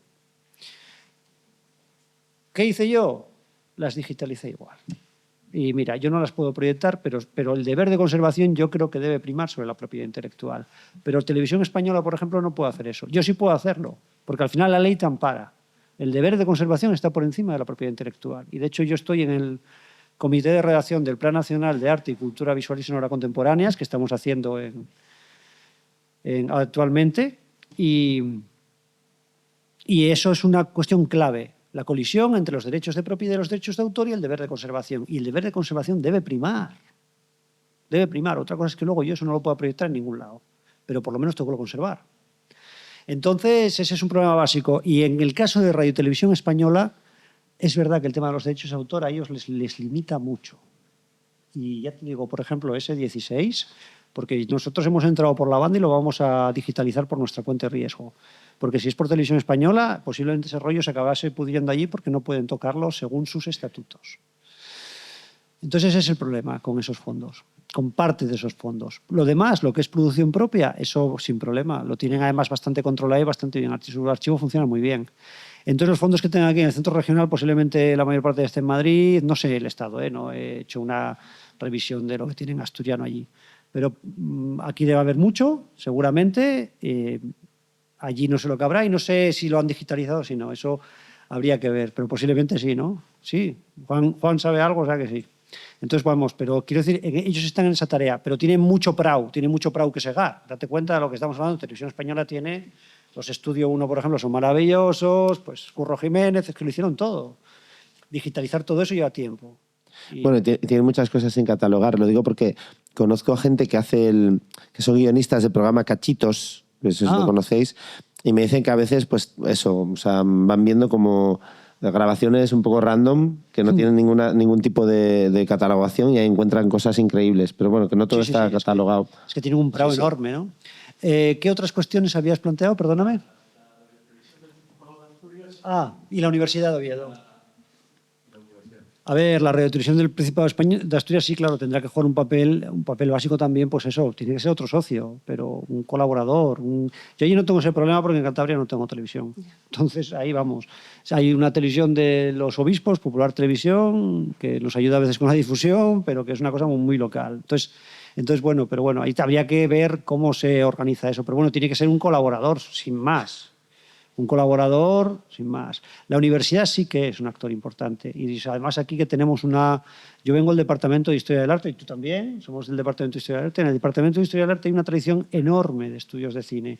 [SPEAKER 2] ¿Qué hice yo? Las digitalicé igual. Y mira, yo no las puedo proyectar, pero el deber de conservación yo creo que debe primar sobre la propiedad intelectual. Pero Televisión Española, por ejemplo, no puede hacer eso. Yo sí puedo hacerlo, porque al final la ley te ampara. El deber de conservación está por encima de la propiedad intelectual. Y de hecho yo estoy en el Comité de Redacción del Plan Nacional de Arte y Cultura Visual y Sonora Contemporáneas, que estamos haciendo actualmente, y eso es una cuestión clave. La colisión entre los derechos de propiedad y los derechos de autor y el deber de conservación. Y el deber de conservación debe primar. Debe primar. Otra cosa es que luego yo eso no lo puedo proyectar en ningún lado. Pero por lo menos tengo que conservar. Entonces, ese es un problema básico. Y en el caso de Radio y Televisión Española, es verdad que el tema de los derechos de autor a ellos les limita mucho. Y ya te digo, por ejemplo, ese 16, porque nosotros hemos entrado por la banda y lo vamos a digitalizar por nuestra cuenta de riesgo. Porque si es por Televisión Española, posiblemente ese rollo se acabase pudiendo allí porque no pueden tocarlo según sus estatutos. Entonces ese es el problema con esos fondos, con parte de esos fondos. Lo demás, lo que es producción propia, eso sin problema. Lo tienen además bastante controlado y bastante bien. Su archivo funciona muy bien. Entonces los fondos que tengan aquí en el centro regional, posiblemente la mayor parte esté en Madrid, no sé el estado, no he hecho una revisión de lo que tienen asturiano allí. Pero aquí debe haber mucho, seguramente. Allí no sé lo que habrá y no sé si lo han digitalizado o si no. Eso habría que ver, pero posiblemente sí, ¿no? Sí, Juan sabe algo, o sea que sí. Entonces vamos, pero quiero decir, ellos están en esa tarea, pero tienen mucho prau que segar. Date cuenta de lo que estamos hablando. Televisión Española tiene, los Estudio 1, por ejemplo, son maravillosos, pues Curro Jiménez, es que lo hicieron todo. Digitalizar todo eso lleva tiempo.
[SPEAKER 1] Bueno, tiene muchas cosas sin catalogar. Lo digo porque conozco a gente que son guionistas del programa Cachitos, no sé si lo conocéis, y me dicen que a veces, pues eso, o sea, van viendo como grabaciones un poco random, que no tienen ningún tipo de catalogación y ahí encuentran cosas increíbles. Pero bueno, que no todo está catalogado.
[SPEAKER 2] Es que tienen un prau enorme, ¿no? ¿Qué otras cuestiones habías planteado? Perdóname. Y la Universidad de Oviedo. A ver, la radiotelevisión del Principado de Asturias sí, claro, tendrá que jugar un papel básico también, pues eso, tiene que ser otro socio, pero un colaborador. Yo allí no tengo ese problema porque en Cantabria no tengo televisión. Entonces, ahí vamos. O sea, hay una televisión de los obispos, Popular Televisión, que nos ayuda a veces con la difusión, pero que es una cosa muy local. Entonces, bueno, pero bueno, ahí habría que ver cómo se organiza eso. Pero bueno, tiene que ser un colaborador, sin más. Un colaborador, sin más. La universidad sí que es un actor importante. Y además aquí que tenemos una... Yo vengo del Departamento de Historia del Arte, y tú también, somos del Departamento de Historia del Arte. En el Departamento de Historia del Arte hay una tradición enorme de estudios de cine.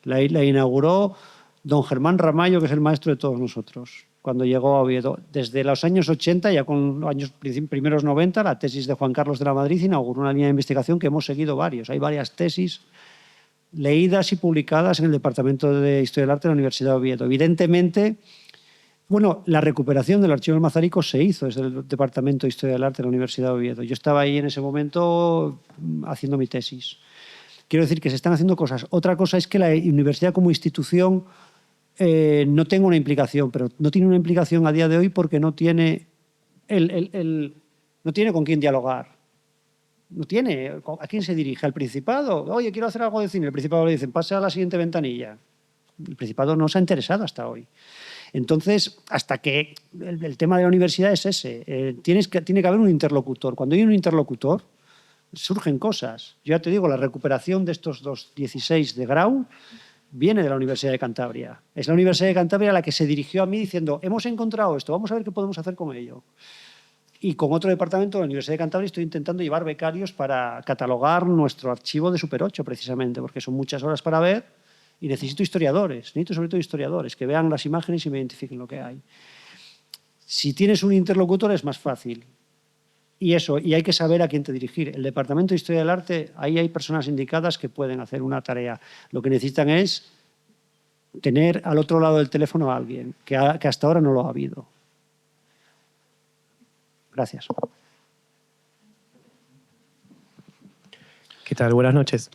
[SPEAKER 2] La inauguró don Germán Ramallo, que es el maestro de todos nosotros, cuando llegó a Oviedo. Desde los años 80, ya con los años primeros 90, la tesis de Juan Carlos de la Madrid inauguró una línea de investigación que hemos seguido varios. Hay varias tesis leídas y publicadas en el Departamento de Historia del Arte de la Universidad de Oviedo. Evidentemente, bueno, la recuperación del Archivo del Mazarico se hizo desde el Departamento de Historia del Arte de la Universidad de Oviedo. Yo estaba ahí en ese momento haciendo mi tesis. Quiero decir que se están haciendo cosas. Otra cosa es que la universidad como institución no tenga una implicación, pero no tiene una implicación a día de hoy porque no tiene, no tiene con quién dialogar. No tiene. ¿A quién se dirige? ¿Al Principado? Oye, quiero hacer algo de cine. El Principado le dicen, pase a la siguiente ventanilla. El Principado no se ha interesado hasta hoy. Entonces, hasta que el tema de la universidad es ese. Tiene que haber un interlocutor. Cuando hay un interlocutor, surgen cosas. Yo ya te digo, la recuperación de estos 16 de Grau viene de la Universidad de Cantabria. Es la Universidad de Cantabria la que se dirigió a mí diciendo, hemos encontrado esto, vamos a ver qué podemos hacer con ello. Y con otro departamento de la Universidad de Cantabria estoy intentando llevar becarios para catalogar nuestro archivo de Super 8, precisamente, porque son muchas horas para ver y necesito historiadores, necesito sobre todo historiadores, que vean las imágenes y me identifiquen lo que hay. Si tienes un interlocutor es más fácil. Y hay que saber a quién te dirigir. El Departamento de Historia del Arte, ahí hay personas indicadas que pueden hacer una tarea. Lo que necesitan es tener al otro lado del teléfono a alguien, que hasta ahora no lo ha habido. Gracias.
[SPEAKER 10] ¿Qué tal? Buenas noches.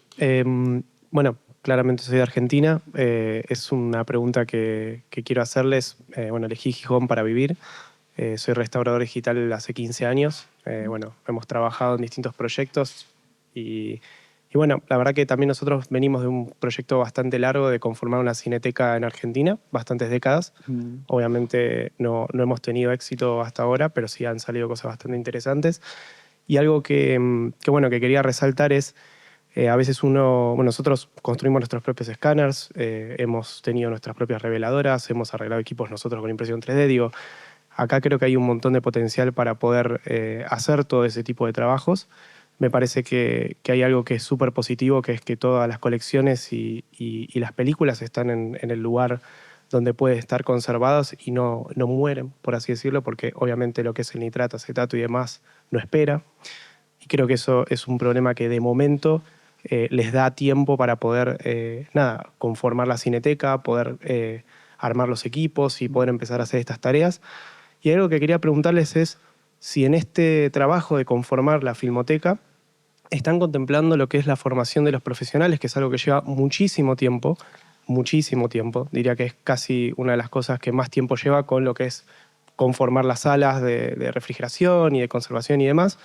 [SPEAKER 10] Bueno, claramente soy de Argentina. Es una pregunta que quiero hacerles. Bueno, elegí Gijón para vivir. Soy restaurador digital hace 15 años. Bueno, hemos trabajado en distintos proyectos y bueno, la verdad que también nosotros venimos de un proyecto bastante largo de conformar una cineteca en Argentina, bastantes décadas. Obviamente no hemos tenido éxito hasta ahora, pero sí han salido cosas bastante interesantes. Y algo que quería resaltar es, a veces nosotros construimos nuestros propios escáneres, hemos tenido nuestras propias reveladoras, hemos arreglado equipos nosotros con impresión 3D, digo, acá creo que hay un montón de potencial para poder hacer todo ese tipo de trabajos. Me parece que hay algo que es súper positivo, que es que todas las colecciones y las películas están en el lugar donde pueden estar conservadas y no mueren, por así decirlo, porque obviamente lo que es el nitrato, acetato y demás no espera. Y creo que eso es un problema que de momento les da tiempo para poder conformar la cineteca, poder armar los equipos y poder empezar a hacer estas tareas. Y algo que quería preguntarles es si en este trabajo de conformar la filmoteca están contemplando lo que es la formación de los profesionales, que es algo que lleva muchísimo tiempo, diría que es casi una de las cosas que más tiempo lleva con lo que es conformar las salas de refrigeración y de conservación y demás.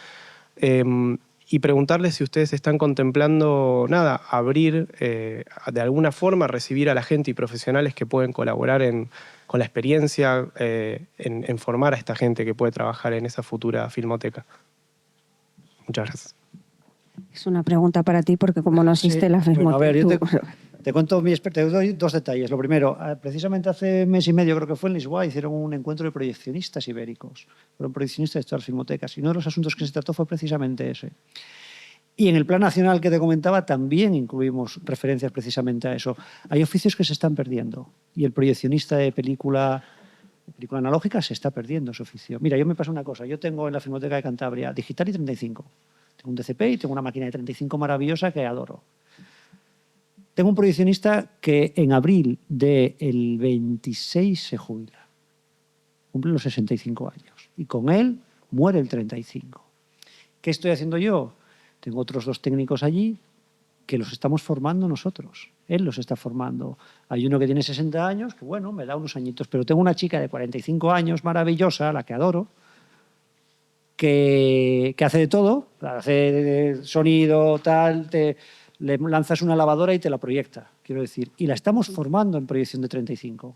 [SPEAKER 10] Y preguntarles si ustedes están contemplando, abrir, de alguna forma, recibir a la gente y profesionales que pueden colaborar con la experiencia, en formar a esta gente que puede trabajar en esa futura filmoteca. Muchas gracias.
[SPEAKER 3] Es una pregunta para ti, porque como no existe la filmoteca...
[SPEAKER 2] Bueno, a ver, yo te cuento mi experiencia, te doy dos detalles. Lo primero, precisamente hace mes y medio, creo que fue en Lisboa, hicieron un encuentro de proyeccionistas ibéricos. Fueron proyeccionistas de todas las filmotecas. Y uno de los asuntos que se trató fue precisamente ese. Y en el Plan Nacional que te comentaba también incluimos referencias precisamente a eso. Hay oficios que se están perdiendo y el proyeccionista de película analógica se está perdiendo ese oficio. Mira, yo me pasa una cosa. Yo tengo en la Filmoteca de Cantabria digital y 35. Tengo un DCP y tengo una máquina de 35 maravillosa que adoro. Tengo un proyeccionista que en abril del 26 se jubila. Cumple los 65 años. Y con él muere el 35. ¿Qué estoy haciendo yo? Tengo otros 2 técnicos allí que los estamos formando nosotros. Él los está formando. Hay uno que tiene 60 años, que bueno, me da unos añitos, pero tengo una chica de 45 años, maravillosa, la que adoro, que hace de todo, hace de sonido, tal, le lanzas una lavadora y te la proyecta, quiero decir. Y la estamos formando en proyección de 35.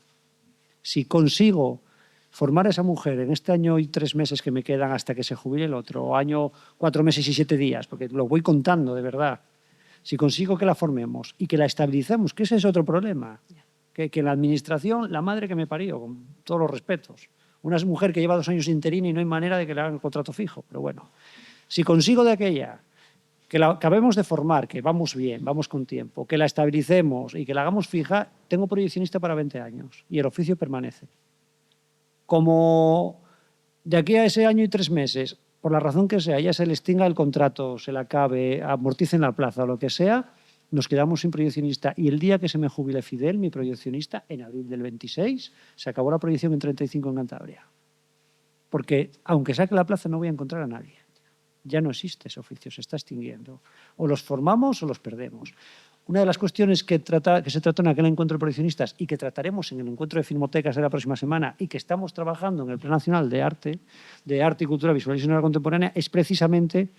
[SPEAKER 2] Si consigo formar a esa mujer en este año y 3 meses que me quedan hasta que se jubile el otro, o año 4 meses y 7 días, porque lo voy contando de verdad, si consigo que la formemos y que la estabilicemos, que ese es otro problema, que en la administración, la madre que me parió, con todos los respetos, una mujer que lleva 2 años interina y no hay manera de que le hagan el contrato fijo, pero bueno, si consigo de aquella que la acabemos de formar, que vamos bien, vamos con tiempo, que la estabilicemos y que la hagamos fija, tengo proyeccionista para 20 años y el oficio permanece. Como de aquí a ese año y 3 meses, por la razón que sea, ya se le extinga el contrato, se le acabe, amorticen la plaza o lo que sea, nos quedamos sin proyeccionista. Y el día que se me jubile Fidel, mi proyeccionista, en abril del 26, se acabó la proyección en 35 en Cantabria. Porque aunque saque la plaza no voy a encontrar a nadie. Ya no existe ese oficio, se está extinguiendo. O los formamos o los perdemos. Una de las cuestiones que se trató en aquel encuentro de proyeccionistas y que trataremos en el encuentro de filmotecas de la próxima semana y que estamos trabajando en el Plan Nacional de Arte y Cultura Visual y Sonora Contemporánea es precisamente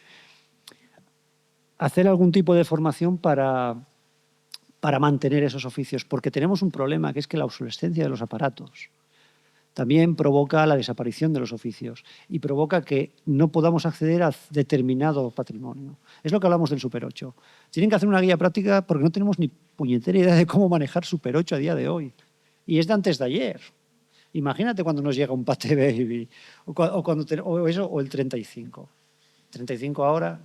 [SPEAKER 2] hacer algún tipo de formación para mantener esos oficios, porque tenemos un problema que es que la obsolescencia de los aparatos también provoca la desaparición de los oficios y provoca que no podamos acceder a determinado patrimonio. Es lo que hablamos del Super 8. Tienen que hacer una guía práctica porque no tenemos ni puñetera idea de cómo manejar Super 8 a día de hoy. Y es de antes de ayer. Imagínate cuando nos llega un Pate Baby o el 35. 35 ahora.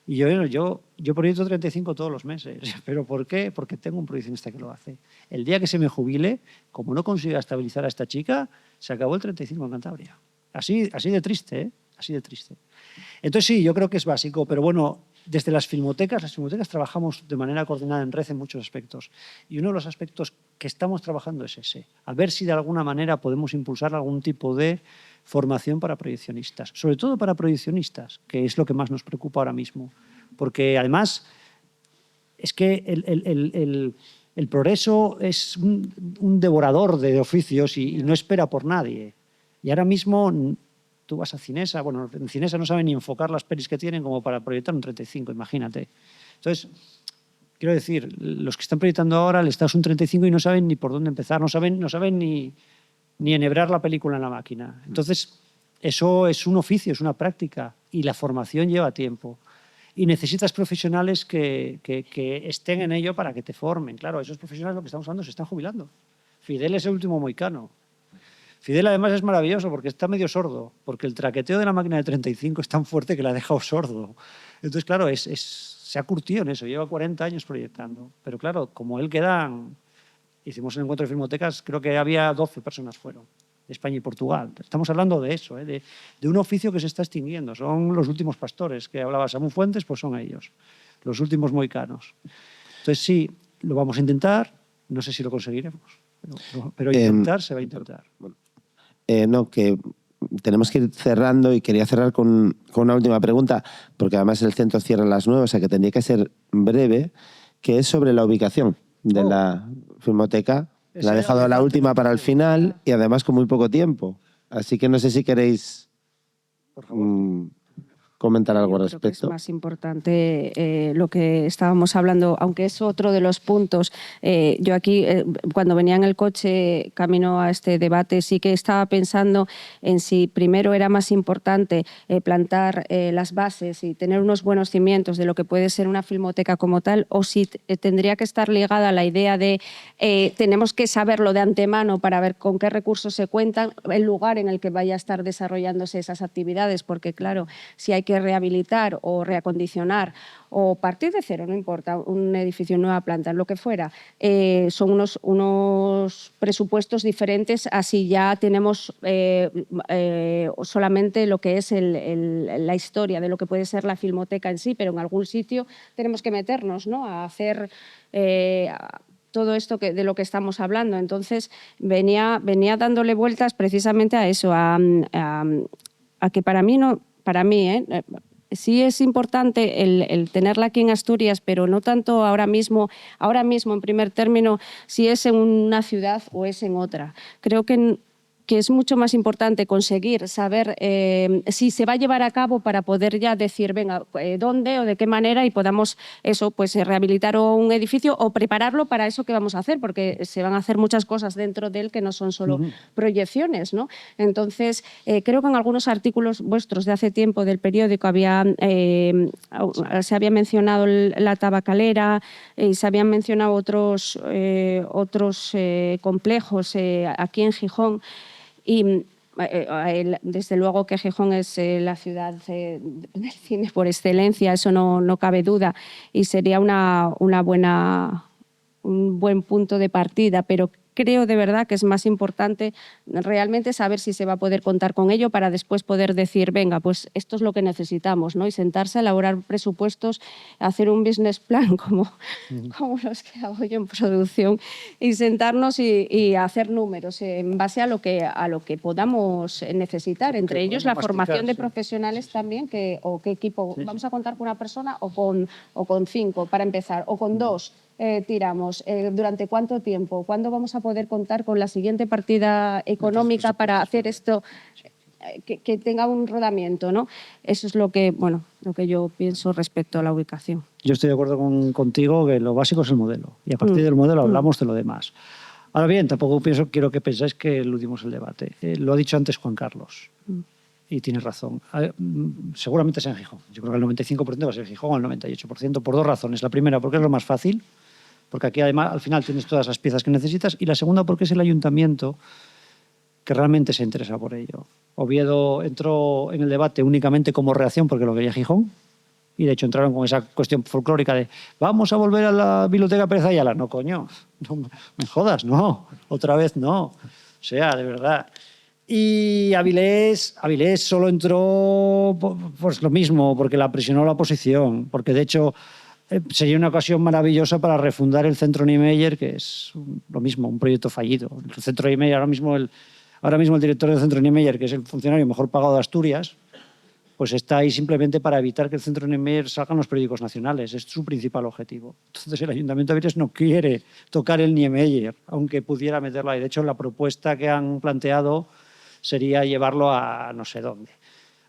[SPEAKER 2] Y yo proyecto 35 todos los meses. ¿Pero por qué? Porque tengo un proyeccionista que lo hace. El día que se me jubile, como no consiga estabilizar a esta chica, se acabó el 35 en Cantabria. Así de triste, ¿eh? Así de triste. Entonces sí, yo creo que es básico, pero bueno, desde las filmotecas trabajamos de manera coordinada en red en muchos aspectos. Y uno de los aspectos que estamos trabajando es ese. A ver si de alguna manera podemos impulsar algún tipo de formación para proyeccionistas, sobre todo para proyeccionistas, que es lo que más nos preocupa ahora mismo. Porque además es que el progreso es un devorador de oficios y no espera por nadie. Y ahora mismo tú vas a Cinesa, bueno, en Cinesa no saben ni enfocar las pelis que tienen como para proyectar un 35, imagínate. Entonces, quiero decir, los que están proyectando ahora les das un 35 y no saben ni por dónde empezar, no saben ni enhebrar la película en la máquina. Entonces, eso es un oficio, es una práctica y la formación lleva tiempo. Y necesitas profesionales que estén en ello para que te formen. Claro, esos profesionales, lo que estamos hablando, se están jubilando. Fidel es el último moicano. Fidel además es maravilloso porque está medio sordo, porque el traqueteo de la máquina de 35 es tan fuerte que la ha dejado sordo. Entonces, claro, se ha curtido en eso, lleva 40 años proyectando. Pero claro, como él quedan, hicimos el encuentro de filmotecas, creo que había 12 personas fueron, de España y Portugal. Estamos hablando de eso, de un oficio que se está extinguiendo. Son los últimos pastores que hablaba Samu Fuentes, pues son ellos, los últimos moicanos. Entonces sí, lo vamos a intentar, no sé si lo conseguiremos, pero intentar se va a intentar.
[SPEAKER 1] No, que tenemos que ir cerrando y quería cerrar con una última pregunta, porque además el centro cierra a las 9, o sea que tendría que ser breve, que es sobre la ubicación de la filmoteca. La he dejado la última para el final y además con muy poco tiempo. Así que no sé si queréis comentar algo al
[SPEAKER 3] Creo que es
[SPEAKER 1] respecto.
[SPEAKER 3] más importante lo que estábamos hablando, aunque es otro de los puntos. Yo aquí, cuando venía en el coche camino a este debate, sí que estaba pensando en si primero era más importante plantar las bases y tener unos buenos cimientos de lo que puede ser una filmoteca como tal, o si tendría que estar ligada a la idea de tenemos que saberlo de antemano para ver con qué recursos se cuentan, el lugar en el que vaya a estar desarrollándose esas actividades, porque claro, si hay que rehabilitar o reacondicionar o partir de cero, no importa, un edificio, nueva planta, lo que fuera, son unos presupuestos diferentes, así ya tenemos solamente lo que es la historia de lo que puede ser la filmoteca en sí, pero en algún sitio tenemos que meternos, ¿no?, a hacer todo esto de lo que estamos hablando. Entonces venía dándole vueltas precisamente a eso, a que para mí sí es importante el tenerla aquí en Asturias, pero no tanto ahora mismo en primer término, si es en una ciudad o es en otra. Creo que que es mucho más importante conseguir saber si se va a llevar a cabo para poder ya decir, venga, dónde o de qué manera y podamos eso, pues rehabilitar un edificio o prepararlo para eso que vamos a hacer, porque se van a hacer muchas cosas dentro de él que no son solo proyecciones, ¿no? Entonces, creo que en algunos artículos vuestros de hace tiempo del periódico se había mencionado la tabacalera y se habían mencionado otros complejos aquí en Gijón. Y desde luego que Gijón es la ciudad del cine por excelencia, eso no cabe duda, y sería un buen punto de partida, pero creo de verdad que es más importante realmente saber si se va a poder contar con ello para después poder decir, venga, pues esto es lo que necesitamos, ¿no? Y sentarse a elaborar presupuestos, hacer un business plan como los que hago yo en producción y sentarnos y hacer números en base a lo que podamos necesitar, entre ellos la formación de profesionales también, o qué equipo, vamos a contar con una persona o con 5 para empezar, o con 2. Tiramos, durante cuánto tiempo, cuándo vamos a poder contar con la siguiente partida económica para hacer esto, que tenga un rodamiento, ¿no? Eso es lo que yo pienso respecto a la ubicación.
[SPEAKER 2] Yo estoy de acuerdo contigo que lo básico es el modelo y a partir del modelo hablamos de lo demás. Ahora bien, tampoco quiero que pensáis que eludimos el debate. Lo ha dicho antes Juan Carlos. Y tienes razón. Seguramente sea en Gijón. Yo creo que el 95% va a ser en Gijón, el 98%, por 2 razones. La primera, porque es lo más fácil, porque aquí además al final tienes todas las piezas que necesitas, y la segunda, porque es el ayuntamiento que realmente se interesa por ello. Oviedo entró en el debate únicamente como reacción porque lo quería Gijón, y de hecho entraron con esa cuestión folclórica de vamos a volver a la Biblioteca Pérez Ayala. No, coño, no me jodas, no, otra vez no. O sea, de verdad. Y Avilés solo entró pues lo mismo, porque la presionó la oposición, porque de hecho sería una ocasión maravillosa para refundar el Centro Niemeyer, que es lo mismo, un proyecto fallido. El Centro Niemeyer, ahora mismo el director del Centro Niemeyer, que es el funcionario mejor pagado de Asturias, pues está ahí simplemente para evitar que el Centro Niemeyer salga en los periódicos nacionales. Es su principal objetivo. Entonces el Ayuntamiento de Avilés no quiere tocar el Niemeyer, aunque pudiera meterlo ahí. De hecho, la propuesta que han planteado sería llevarlo a no sé dónde,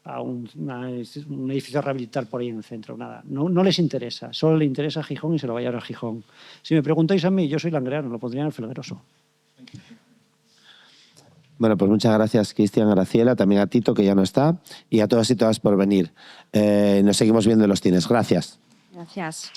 [SPEAKER 2] a un edificio a rehabilitar por ahí en el centro. Nada, no les interesa, solo le interesa a Gijón y se lo va a llevar a Gijón. Si me preguntáis a mí, yo soy langreano, lo pondría en el Felgueroso.
[SPEAKER 1] Bueno, pues muchas gracias, Cristian, Graciela, también a Tito, que ya no está, y a todas y todas por venir. Nos seguimos viendo en los cines. Gracias.
[SPEAKER 3] Gracias.